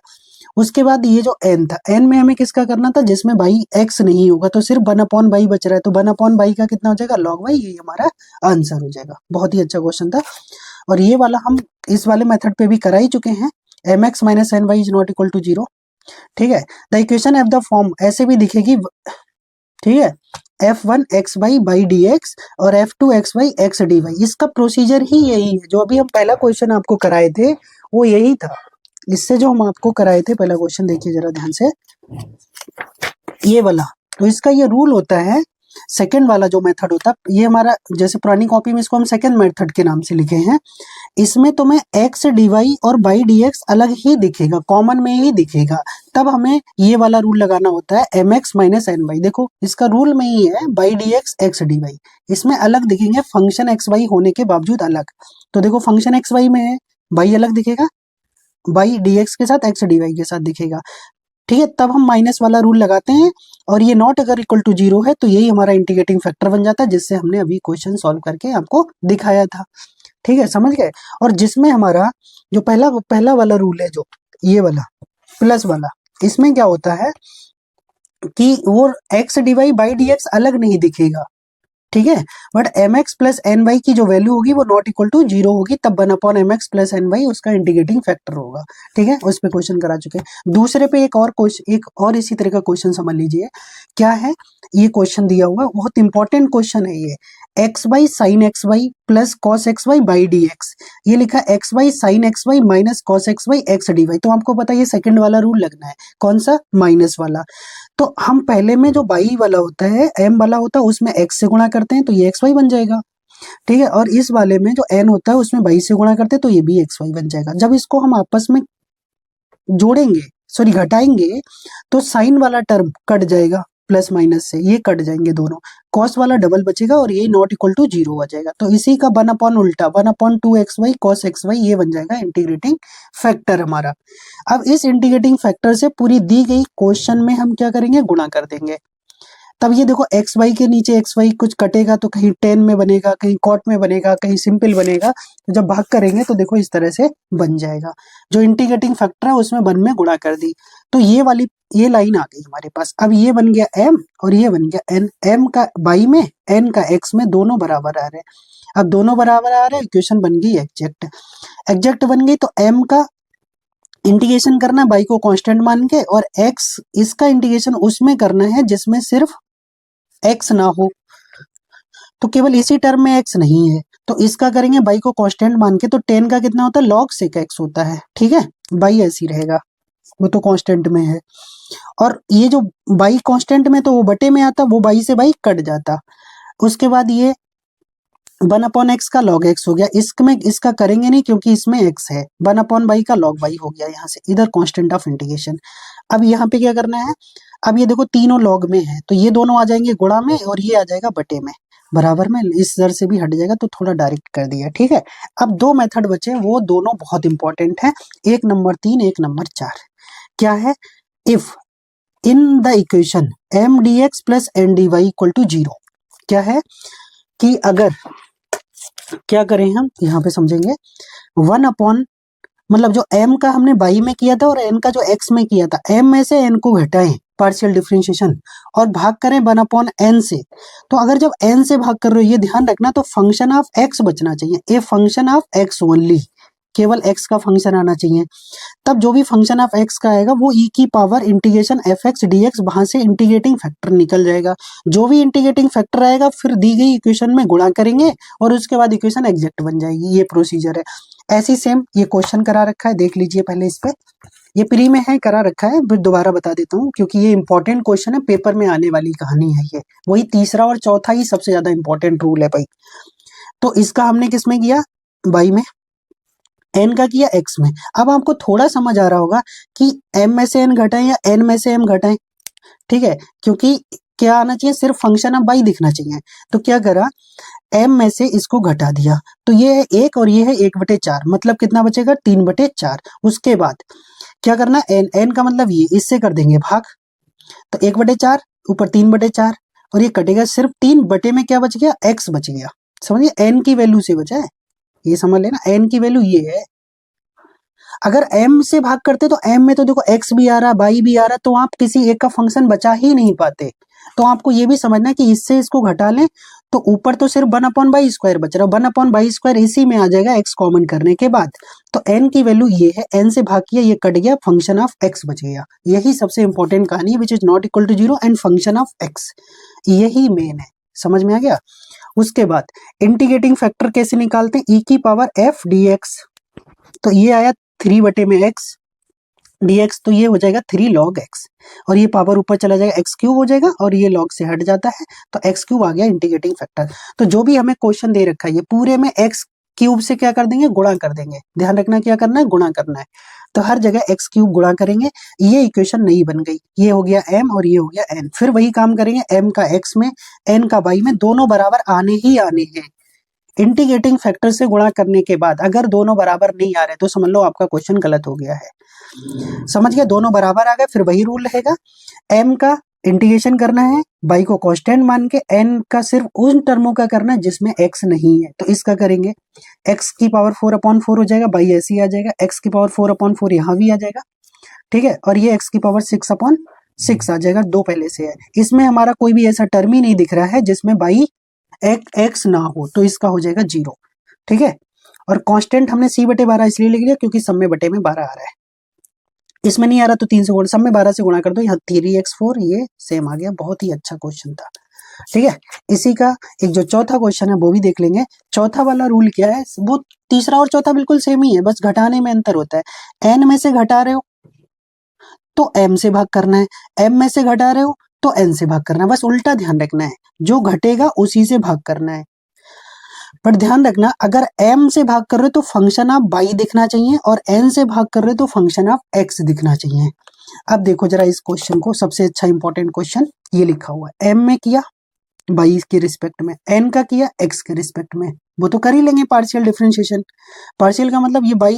उसके बाद ये जो n था, n में हमें किसका करना था, जिसमें बाई x नहीं होगा, तो सिर्फ 1/बाई बच रहा है, तो 1/बाई का कितना हो जाएगा, लॉग बाई, ये हमारा आंसर हो जाएगा। बहुत ही अच्छा क्वेश्चन था, और ये वाला हम इस वाले मेथड पे भी करा ही चुके हैं, mx minus n y is not equal to 0, ठीक है। The equation of the form ऐसे भी दिखेगी, ठीक है, f1 x y by d x और f2 x y x dy, इसका प्रोसीजर ही यही है, जो अभी हम पहला क्वेश्चन आपको कराए थे वो यही था, इससे जो हम आपको कराए थे पहला क्वेश्चन, देखिए जरा ध्यान से, ये वाला, तो इसका ये रूल होता है, सेकंड वाला जो मेथड होता है, ये हमारा जैसे पुरानी कॉपी में इसको हम सेकंड मेथड के नाम से लिखे हैं, इसमें तुम्हें x dy और बाई dx अलग ही दिखेगा, कॉमन में ही दिखेगा, तब हमें ये वाला रूल लगाना होता है mx माइनस एन वाई, देखो इसका रूल में ही है बाई dx x dy, इसमें अलग दिखेंगे फंक्शन x y होने के बावजूद अलग, तो देखो फंक्शन x y में है, बाई अलग दिखेगा, बाई dx के साथ x dy के साथ दिखेगा, ठीक है। तब हम माइनस वाला रूल लगाते हैं, और ये नॉट अगर इक्वल टू 0 है तो यही हमारा इंटीग्रेटिंग फैक्टर बन जाता है, जिससे हमने अभी क्वेश्चन सॉल्व करके आपको दिखाया था, ठीक है, समझ गए। और जिसमें हमारा जो पहला वाला रूल है, जो ये वाला प्लस वाला, इसमें क्या होता है कि वो x dy बाई dx अलग नहीं दिखेगा, ठीक है। But m x plus N y की जो वैल्यू होगी वो नॉट इक्वल टू 0 होगी, तब 1 upon m x plus N y उसका इंटीग्रेटिंग फैक्टर होगा। ठीक है, उस पे क्वेश्चन करा चुके हैं। दूसरे पे एक और क्वेश्चन, एक और इसी तरह का क्वेश्चन समझ लीजिए। क्या है ये क्वेश्चन दिया हुआ, बहुत इंपॉर्टेंट क्वेश्चन है ये। X y sine x y plus cos x y by d x, ये लिखा x y sine x y minus cos x y x d y. तो आपको पता है ये सेकंड वाला रूल लगना है, कौन सा, माइनस वाला। तो हम पहले में जो बाई वाला होता है, एम वाला होता है, उसमें एक्स से गुणा करते हैं तो ये एक्स वाई बन जाएगा। ठीक है, और इस वाले में जो एन होता है उसमें बाई से गुणा करते हैं तो ये भी एक्स वाई बन जाएगा। जब इसको हम आपस में जोड़ेंगे, सॉरी घटाएंगे, तो साइन वाला टर्म कट जाएगा, प्लस माइनस से ये कट जाएंगे दोनों, कॉस वाला डबल बचेगा और ये नॉट इक्वल टू 0 हो जाएगा। तो इसी का 1 अपॉन उल्टा 1 upon 2 x y cos x y ये बन जाएगा इंटीग्रेटिंग फैक्टर हमारा। अब इस इंटीग्रेटिंग फैक्टर से पूरी दी गई क्वेश्चन में हम क्या करेंगे, गुणा कर देंगे। तब ये देखो एक्स वाई के नीचे एक्स वाई कुछ कटेगा तो कहीं टेन में बनेगा, कहीं कॉट में बनेगा, कहीं सिंपल बनेगा। तो जब भाग करेंगे तो देखो इस तरह से बन जाएगा। जो इंटीग्रेटिंग फैक्टर है उसमें 1 में गुणा कर दी, तो ये वाली ये लाइन आ गई हमारे पास। अब ये बन गया m और ये बन गया n, m का बाई में n का x में, दोनों बराबर आ रहे हैं। अब दोनों बराबर आ रहे हैं, इक्वेशन बन गई एग्जैक्ट। एग्जैक्ट बन गई तो m का इंटीग्रेशन करना है बाई को कांस्टेंट मान के, और x इसका इंटीग्रेशन उसमें करना है जिसमें सिर्फ x ना हो। तो केवल इसी टर्म में x नहीं है तो इसका करेंगे बाई को कांस्टेंट मान के। तो 10 का कितना होता है, log sec x होता है। ठीक है, बाई ऐसी रहेगा, वो तो कांस्टेंट में है। और ये जो बाई कांस्टेंट में तो वो बटे में आता, वो बाई से बाई कट जाता। उसके बाद ये 1 अपॉन एक्स का log x हो गया। इसमें इसका करेंगे नहीं क्योंकि इसमें x है। 1 अपॉन बाई का log बाई हो गया, यहाँ से इधर कांस्टेंट ऑफ इंटीग्रेशन। अब यहाँ पे क्या करना है, अब ये देखो तीनों log में है तो ये दोनों आ जाएंगे गुणा में और ये आ जाएगा बटे में, बराबर में। इस जर से भी हट जाएगा तो थोड़ा डायरेक्ट कर दिया। ठीक है, अब दो मेथड बचे, वो दोनों बहुत इंपॉर्टेंट है, 1 नंबर 3, 1 नंबर 4। क्या है, if in the equation m d x plus n d y equal to 0, क्या है कि अगर क्या करें हम यहाँ पे समझेंगे, 1 अपॉन मतलब जो m का हमने बाई में किया था और n का जो x में किया था, m में से n को घटाएं पार्शियल डिफरेंशिएशन और भाग करें 1 अपॉन n से। तो अगर जब n से भाग कर रहे हो, ये ध्यान रखना, तो फंक्शन ऑफ x बचना चाहिए, a function of x only, केवल x का फंक्शन आना चाहिए। तब जो भी फंक्शन ऑफ x का आएगा वो e की power integration F x D x, वहां से इंटीग्रेटिंग फैक्टर निकल जाएगा। जो भी इंटीग्रेटिंग फैक्टर आएगा फिर दी गई इक्वेशन में गुणा करेंगे और उसके बाद इक्वेशन एग्जैक्ट बन जाएगी। ये प्रोसीजर है। ऐसी सेम ये क्वेश्चन करा रखा है, देख लीजिए पहले इस पे, ये प्री में है, करा रखा है, फिर दोबारा बता देता हूँ क्योंकि ये इंपॉर्टेंट क्वेश्चन है, पेपर में आने वाली कहानी है ये। वही तीसरा और चौथा ही सबसे ज्यादा इंपॉर्टेंट रूल है भाई। तो इसका हमने किसमें किया, बाई में, n का किया x में। अब आपको थोड़ा समझ आ रहा होगा कि m में से n घटाएं या n में से m घटाएं। ठीक है, क्योंकि क्या आना चाहिए, सिर्फ फंक्शन ऑफ बाई दिखना चाहिए। तो क्या करा, m में से इसको घटा दिया, तो ये है 1 और ये है 1/4, मतलब कितना बचेगा, 3/4। उसके बाद क्या करना, n का मतलब ये, इससे कर देंगे भाग, तो 1/4 ऊपर 3/4 और ये कटेगा, सिर्फ 3 बटे में क्या बच गया, x बच गया। समझिए, n की वैल्यू से बचा है, ये समझ लेना, n की वैल्यू ये है। अगर m से भाग करते तो m में तो देखो x भी आ रहा, बाई भी आ रहा, तो आप किसी एक का फंक्शन बचा ही नहीं पाते। तो आपको ये भी समझना है कि इससे इसको घटा लें तो ऊपर तो सिर्फ 1 अपॉन बाई स्क्वायर बच रहा है, 1 अपॉन बाई स्क्वायर इसी में आ जाएगा x कॉमन करने के बाद। तो n की वैल्यू ये है, n से भाग किया, ये कट गया, फंक्शन ऑफ x बच गया। यही सबसे इंपॉर्टेंट कहानी है, which is not equal to 0 and function of x, यही मेन है। समझ में आ गया। उसके बाद इंटीग्रेटिंग फैक्टर कैसे निकालते हैं, e की पावर f dx, तो ये आया 3 बटे में x dx, तो ये हो जाएगा 3 log x, और ये पावर ऊपर चला जाएगा, x क्यूब हो जाएगा और ये log से हट जाता है तो x क्यूब आ गया इंटीग्रेटिंग फैक्टर। तो जो भी हमें क्वेश्चन दे रखा है ये पूरे में x क्यूब से क्या कर देंगे, गुणा कर देंगे। ध्यान रखना क्या करना है, गुणा करना है। तो हर जगह x क्यूब गुणा करेंगे, ये इक्वेशन नहीं बन गई, ये हो गया m और ये हो गया n। फिर वही काम करेंगे, m का x में n का y में, दोनों बराबर आने ही आने हैं। इंटीग्रेटिंग फैक्टर से गुणा करने के बाद अगर दोनों बराबर नहीं आ रहे तो समझ लो आपका क्वेश्चन गलत हो गया है। समझ गया, दोनों बराबर आ गए, फिर वही रूल रहेगा, m का इंटीग्रेशन करना है, बाई को कांस्टेंट मान के, n का सिर्फ उन टर्मों का करना है जिसमें x नहीं है, तो इसका करेंगे, x की पावर 4/4 हो जाएगा, बाई ऐसे ही आ जाएगा, x की पावर 4/4 यहाँ भी आ जाएगा। ठीक है, और ये x की पावर 6/6 आ जाएगा, दो पहले से है। इसमें हमारा कोई भी ऐसा टर्म ही नहीं दिख रहा है जिसमें बाई एक्स ना हो तो इसका हो जाएगा 0, ठीक है। और कांस्टेंट हमने c/12 इसलिए लिख लिया क्योंकि सब में बटे में 12 आ रहा है, इसमें नहीं आ रहा तो 3 से गुणा, सब में 12 से गुणा कर दो, यहाँ 3x4 ये सेम आ गया। बहुत ही अच्छा क्वेश्चन था, ठीक है। इसी का एक जो चौथा क्वेश्चन है वो भी देख लेंगे। चौथा वाला रूल क्या है, वो तीसरा और चौथा बिल्कुल सेम ही है, बस घटाने में अंतर होता है। n में से घटा रहे हो तो m से भाग करना है, m में से घटा रहे हो तो n से भाग करना है, बस उल्टा ध्यान रखना है, जो घटेगा उसी से भाग करना है। पर ध्यान रखना, अगर m से भाग कर रहे हो तो फंक्शन ऑफ y दिखना चाहिए, और n से भाग कर रहे हो तो फंक्शन ऑफ x दिखना चाहिए। अब देखो जरा इस क्वेश्चन को, सबसे अच्छा इंपॉर्टेंट क्वेश्चन ये लिखा हुआ है, m में किया y के रिस्पेक्ट में, n का किया x के रिस्पेक्ट में, वो तो कर ही लेंगे पार्शियल डिफरेंशिएशन। पार्शियल का मतलब ये y,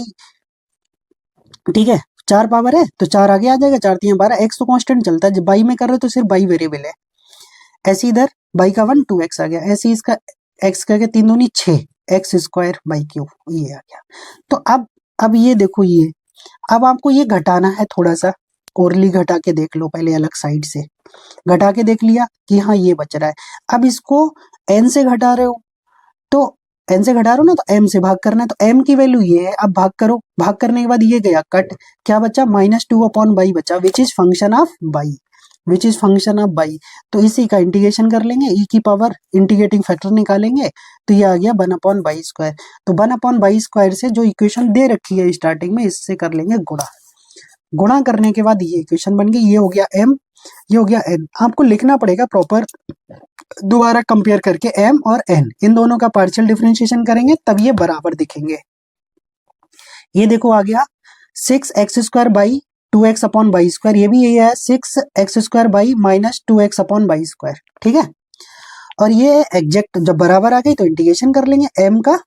ठीक है, 4 पावर है तो 4 आगे आ जाएगा, 4 3 12, x तो कांस्टेंट चलता है, जब y में कर रहे हो तो सिर्फ y वेरिएबल है। ऐसे इधर y का 1 2x आ गया, ऐसे इसका x का 3 दूनी 6 x स्क्वायर बाई क्यूब, ये आ गया। तो अब ये देखो, ये अब आपको ये घटाना है, थोड़ा सा ओरली घटा के देख लो पहले, अलग साइड से घटा के देख लिया कि हाँ ये बच रहा है। अब इसको n से घटा रहे हो तो n से घटा रहे हो ना, तो m से भाग करना है, तो m की वैल्यू ये है। अब भाग करो, भाग करने के बाद ये गया कट, क्या बचा, -2/y बचा, which is function of y, which is function of y। तो इसी का इंटीग्रेशन कर लेंगे, e की पावर इंटीग्रेटिंग फैक्टर निकालेंगे तो ये आ गया 1/y²। तो 1/y² से जो इक्वेशन दे रखी है स्टार्टिंग में, इससे कर लेंगे गुणा। गुणा करने के बाद ये इक्वेशन बन गई, ये हो गया m, ये हो गया n। आपको लिखना पड़ेगा प्रॉपर, दोबारा कंपेयर करके m और n, इन दोनों का पार्शियल डिफरेंशिएशन करेंगे तब ये बराबर दिखेंगे। ये देखो आ गया 6x² बाई 2x/y², ये भी यही है 6x² बाई -2x/y², ठीक है। और ये एग्जैक्ट जब बराबर आ गई तो इंटीग्रेशन कर लेंगे m का।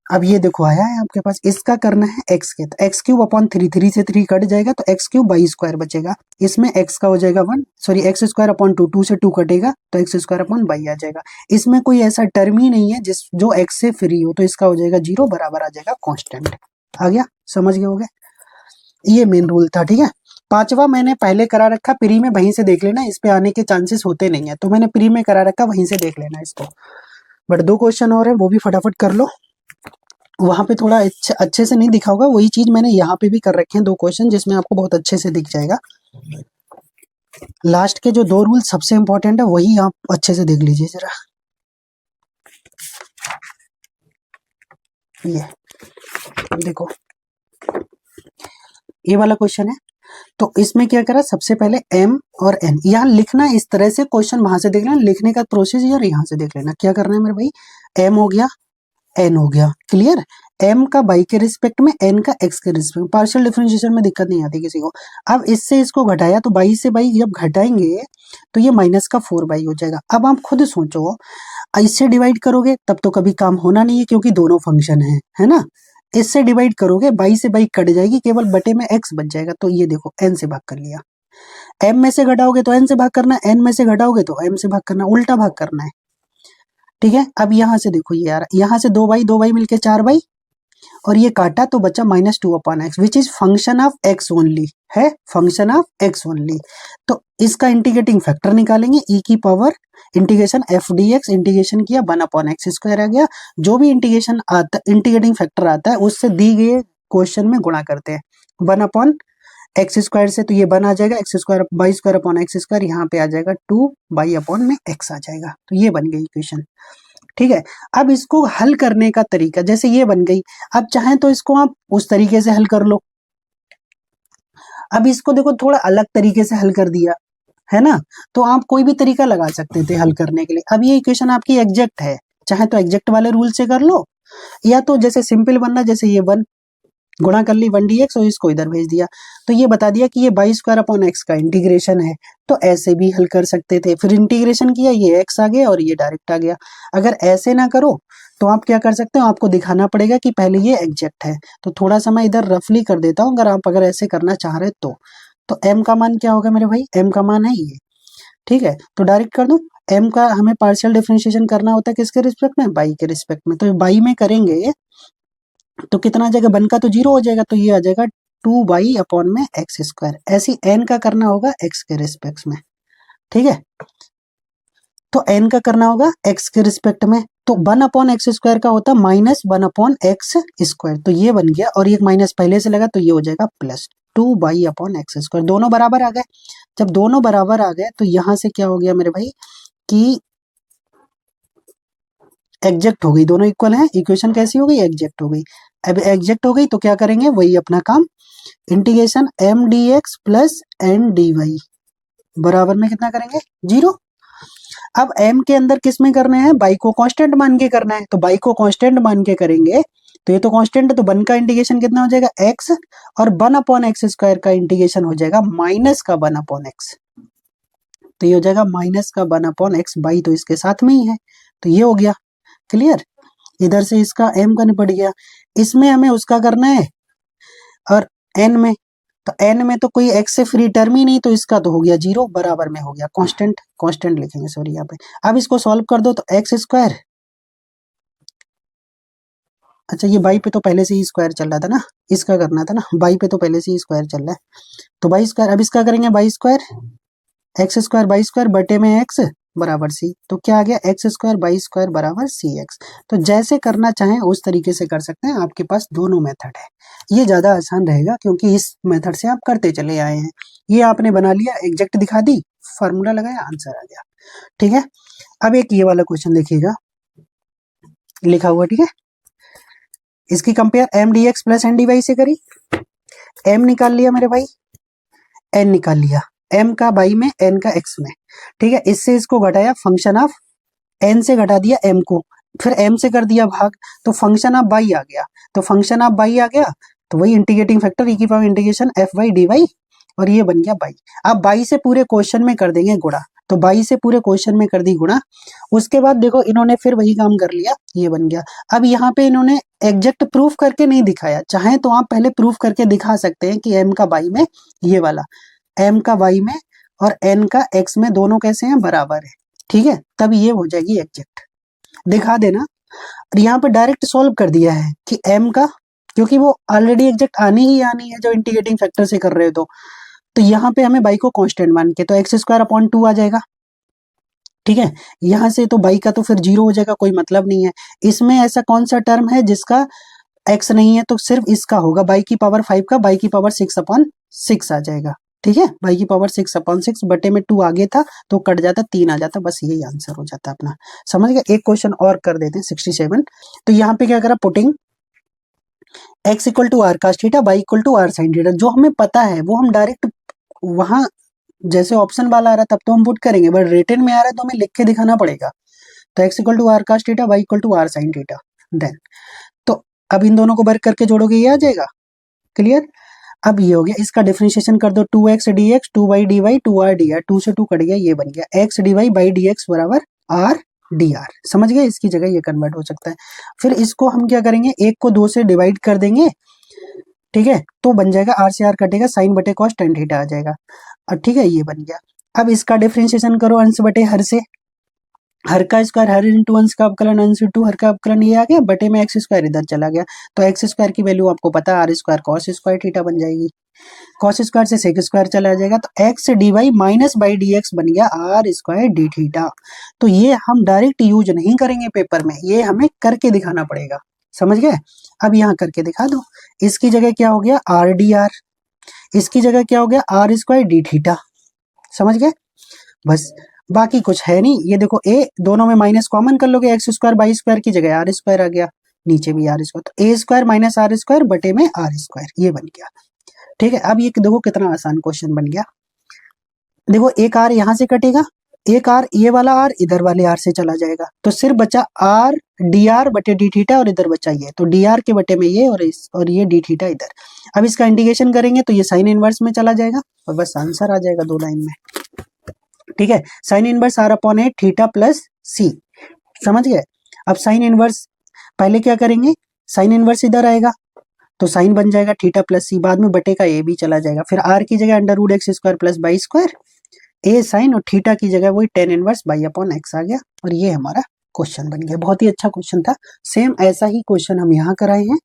अब ये देखो आया है आपके पास, इसका करना है x के, तो x³ 3 से 3 कट जाएगा तो x³ बचेगा, इसमें x का हो जाएगा 1, सॉरी x² 2 से 2 कटेगा तो x² आ जाएगा। इसमें कोई ऐसा टर्म ही नहीं है जिस जो x से फ्री हो, तो इसका हो जाएगा 0, बराबर आ जाएगा कांस्टेंट। आ गया, समझ गए होगे, ये मेन रूल था, ठीक है। पांचवा मैंने पहले करा रखा प्री में, वहीं से देख लेना, इस पे आने के चांसेस होते नहीं है, तो मैंने प्री में करा रखा, वहीं से देख लेना इसको। बट 2 क्वेश्चन और है, वो भी फटाफट कर लो, वहां पे थोड़ा अच्छे से नहीं दिखा होगा, वही चीज मैंने यहाँ पे भी कर रखे हैं 2 क्वेश्चन, जिसमें आपको बहुत अच्छे से दिख जाएगा। लास्ट के जो 2 रूल सबसे इंपॉर्टेंट है, वही आप अच्छे से देख लीजिए जरा। ये देखो, ये वाला क्वेश्चन है, तो इसमें क्या करा, सबसे पहले m और n यहाँ लिखना इस तरह से, क्वेश्चन वहां से देख लेना, लिखने का प्रोसेस यार यहाँ से देख लेना। क्या करना है मेरे भाई, m हो गया, n हो गया, क्लियर। m का y के रिस्पेक्ट में, n का x के रिस्पेक्ट में, पार्शियल डिफरेंशिएशन में दिक्कत नहीं आती किसी को। अब इससे इसको घटाया तो y से y जब घटाएंगे तो ये -4y हो जाएगा। अब आप खुद सोचो, इससे डिवाइड करोगे तब तो कभी काम होना नहीं है क्योंकि दोनों फंक्शन है ना। इससे डिवाइड करोगे, y से y कट जाएगी, केवल बटे में x बच जाएगा, तो ये देखो n से भाग कर लिया। m में से घटाओगे तो n से भाग करना है, n में से घटाओगे तो m से भाग करना, उल्टा भाग करना है, ठीक है। अब यहाँ से देखो, ये यार यहाँ से 2y मिलके 4y, और ये काटा तो बचा -2/x, which is function of x only, है फंक्शन ऑफ x ओनली। तो इसका इंटीग्रेटिंग फैक्टर निकालेंगे, e की power integration f dx, integration किया 1/x² आ गया। जो भी इंटीग्रेशन आता, इंटीग्रेटिंग फैक्टर आता है, उससे दी गए क्वेश्चन में गुणा करते हैं 1/x² से, तो ये 1 आ जाएगा, x² y²/x², यहाँ पे आ जाएगा 2y/x आ जाएगा। तो ये बन गई इक्वेशन, ठीक है। अब इसको हल करने का तरीका, जैसे ये बन गई, अब चाहें तो इसको आप उस तरीके से हल कर लो। अब इसको देखो थोड़ा अलग तरीके से हल कर दिया, है ना, तो आप कोई भी तरीका लगा सकते थे हल करने के लिए। अब ये इक्वेशन आपकी एग्जैक्ट है, चाहे तो एग्जैक्ट वाले रूल से कर लो, या तो जैसे सिंपल बनना, जैसे ये 1 गुणा कर ली 1 dx और इसको इधर भेज दिया, तो ये बता दिया कि ये y²/x का इंटीग्रेशन है, तो ऐसे भी हल कर सकते थे। फिर इंटीग्रेशन किया, ये x आ गया और ये डायरेक्ट आ गया। अगर ऐसे ना करो तो आप क्या कर सकते हो, आपको दिखाना पड़ेगा कि पहले ये एग्जैक्ट है, तो थोड़ा सा मैं इधर रफली कर देता हूँ, अगर ऐसे करना चाह रहे तो m का मान क्या होगा मेरे भाई, m का मान है ये, ठीक है। तो डायरेक्ट कर दूं, m का हमें पार्शियल डिफरेंशिएशन करना होता है किसके रिस्पेक्ट में, y के रिस्पेक्ट में, तो y में करेंगे तो कितना आ जाएगा, 1 का तो 0 हो जाएगा, तो ये आ जाएगा 2y/x²। ऐसी n का करना होगा x के रिस्पेक्ट में, ठीक है। तो एन का करना होगा एक्स के रिस्पेक्ट में, तो 1/x² का होता है -1/x², तो ये बन गया, और ये माइनस पहले से लगा तो ये हो जाएगा +2y/x²। दोनों बराबर आ गए। जब दोनों बराबर आ गए तो यहां से क्या हो गया मेरे भाई कि एग्जैक्ट हो गई, दोनों इक्वल हैं, इक्वेशन कैसी हो गई, एग्जैक्ट हो गई। अब एग्जैक्ट हो गई तो क्या करेंगे, वही अपना काम, इंटीग्रेशन m/dx प्लस n/dy बराबर में कितना करेंगे, 0। अब m के अंदर किस में करने हैं, बाई को कांस्टेंट मान के करना है, तो बाई को कांस्टेंट मान के करेंगे तो ये तो कांस्टेंट है, तो 1 का इंटीग्रेशन कितना हो जाएगा x, और 1/x² का इंटीग्रेशन हो जाएगा -1/x, तो ये हो जाएगा -1/x, बाई तो इसके साथ में ही है, तो ये हो गया क्लियर। इधर से इसका m का निपट गया, इसमें हमें उसका करना है, और n में, तो n में तो कोई x से फ्री टर्म ही नहीं, तो इसका तो हो गया 0, बराबर में हो गया कांस्टेंट, कांस्टेंट लिखेंगे सॉरी यहाँ पे। अब इसको सॉल्व कर दो तो x², अच्छा ये बाई पे तो पहले से ही स्क्वायर चल रहा था ना, इसका करना था ना, बाई पे तो पहले से ही स्क्वायर चल रहा है, तो बाई स्क्वायर, अब इसका करेंगे बाई², x² बाई² बटे में x बराबर c, तो क्या आ गया x² बाई² बराबर cx। तो जैसे करना चाहें उस तरीके से कर सकते हैं, आपके पास दोनों मेथड है, ये ज्यादा आसान रहेगा क्योंकि इस मेथड से आप करते चले आए हैं। ये आपने बना लिया, एग्जैक्ट दिखा दी, फार्मूला लगाया, आंसर आ गया, ठीक है। अब एक ये वाला क्वेश्चन देखिएगा, लिखा हुआ, ठीक है, इसकी कंपेयर m/dx प्लस n/dy से करी, m निकाल लिया मेरे भाई, n निकाल लिया, m का बाई में, n का x में, ठीक है। इससे इसको घटाया, फंक्शन ऑफ n से घटा दिया m को, फिर m से कर दिया भाग, तो फंक्शन ऑफ बाई आ गया, तो फंक्शन ऑफ बाई आ गया, तो वही इंटीग्रेटिंग फैक्टर e की पावर इंटीग्रेशन f/dy, और ये बन गया बाई। अब बाई से पूरे क्वेश्चन में कर देंगे गुणा, तो बाई से पूरे क्वेश्चन में कर दी गुणा, उसके बाद देखो इन्होंने फिर वही काम कर लिया, ये बन गया। अब यहाँ पे इन्होंने एग्जैक्ट प्रूफ करके नहीं दिखाया, चाहे तो आप पहले प्रूफ करके दिखा सकते हैं कि m का बाई में, ये वाला m का y में और n का x में दोनों कैसे हैं, बराबर है, ठीक है, तब ये हो जाएगी एग्जैक्ट, दिखा देना। और यहाँ पे डायरेक्ट सॉल्व कर दिया है कि m का, क्योंकि वो ऑलरेडी एग्जैक्ट आनी ही आनी है जो इंटीग्रेटिंग फैक्टर से कर रहे हो, तो यहाँ पे हमें बाई को कांस्टेंट मान के, तो x²/2 आ जाएगा, ठीक है। यहाँ से तो बाई का तो फिर 0 हो जाएगा, कोई मतलब नहीं है। इसमें ऐसा कौन सा टर्म है जिसका x नहीं है, तो सिर्फ इसका होगा, बाई की पावर 5 का बाई की पावर 6/6 आ जाएगा, ठीक है, बाई की पावर 6/6 बटे में 2 आगे था तो कट जाता, 3 आ जाता, बस यही आंसर हो जाता अपना, समझ गए। एक क्वेश्चन और कर देते हैं 67। तो यहाँ पे क्या करा, putting x = r cos theta, y = r sin theta, जो हमें पता है वो हम डायरेक्ट वहां जैसे ऑप्शन वाला आ रहा है तब तो हम पुट करेंगे, बट रिटन में आ रहा है तो हमें लिख के दिखाना पड़ेगा। तो x = r cos theta, y = r sin theta, then तो अब इन दोनों को वर्क करके जोड़ोगे, ये आ जाएगा, क्लियर। अब ये हो गया, इसका डिफरेंशिएशन कर दो, 2x dx 2y dy 2r dr, 2 से 2 कट गया, ये बन गया x dy बाई dx बराबर r dr, समझ गए, इसकी जगह ये कन्वर्ट हो सकता है। फिर इसको हम क्या करेंगे, एक को 2 से डिवाइड कर देंगे, ठीक है, तो बन जाएगा r से r कटेगा, साइन बटे कॉस tan थीटा आ जाएगा, और ठीक है, ये बन गया। अब इसका डिफरेंशिएशन करो अंश बटे हर से, हर का स्क्वायर, हर इंटू अंश का अवकलन, अंश इंटू हर का अवकलन, ये आ गया, बटे में x² इधर चला गया, तो x² की वैल्यू आपको पता है, r² cos² थीटा बन जाएगी, cos² से sec² चला जाएगा, तो x dy minus by dx बन गया r² d थीटा। तो ये हम डायरेक्ट यूज नहीं करेंगे पेपर में, ये हमें करके दिखाना पड़ेगा, समझ गए। अब यहाँ करके दिखा दो, इसकी जगह क्या हो गया r dr, इसकी जगह क्या हो गया r² d थीटा, समझ गए, बस बाकी कुछ है नहीं। ये देखो a दोनों में माइनस कॉमन कर लोगे, x² बाई² की जगह r² आ गया, नीचे भी r², तो a² माइनस r² बटे में r², ये बन गया, ठीक है। अब ये देखो कितना आसान क्वेश्चन बन गया, देखो एक r यहाँ से कटेगा, एक r, ये वाला r इधर वाले r से चला जाएगा, तो सिर्फ बचा r dr बटे d थीटा, और इधर बचा ये, तो dr के बटे में ये, और ये d थीटा इधर। अब इसका इंटीग्रेशन करेंगे तो ये साइन इनवर्स में चला जाएगा, और बस आंसर आ जाएगा 2 लाइन में, ठीक है। Sine inverse r/8 theta plus c, समझ गए। अब साइन इनवर्स पहले क्या करेंगे, साइन इनवर्स इधर आएगा तो साइन बन जाएगा थीटा प्लस सी, बाद में बटे का ए भी चला जाएगा, फिर r की जगह √x² प्लस बाई² ए साइन, और थीटा की जगह वही tan इनवर्स y/x आ गया, और ये हमारा क्वेश्चन बन गया। बहुत ही अच्छा क्वेश्चन था, सेम ऐसा ही क्वेश्चन हम यहाँ कराए हैं,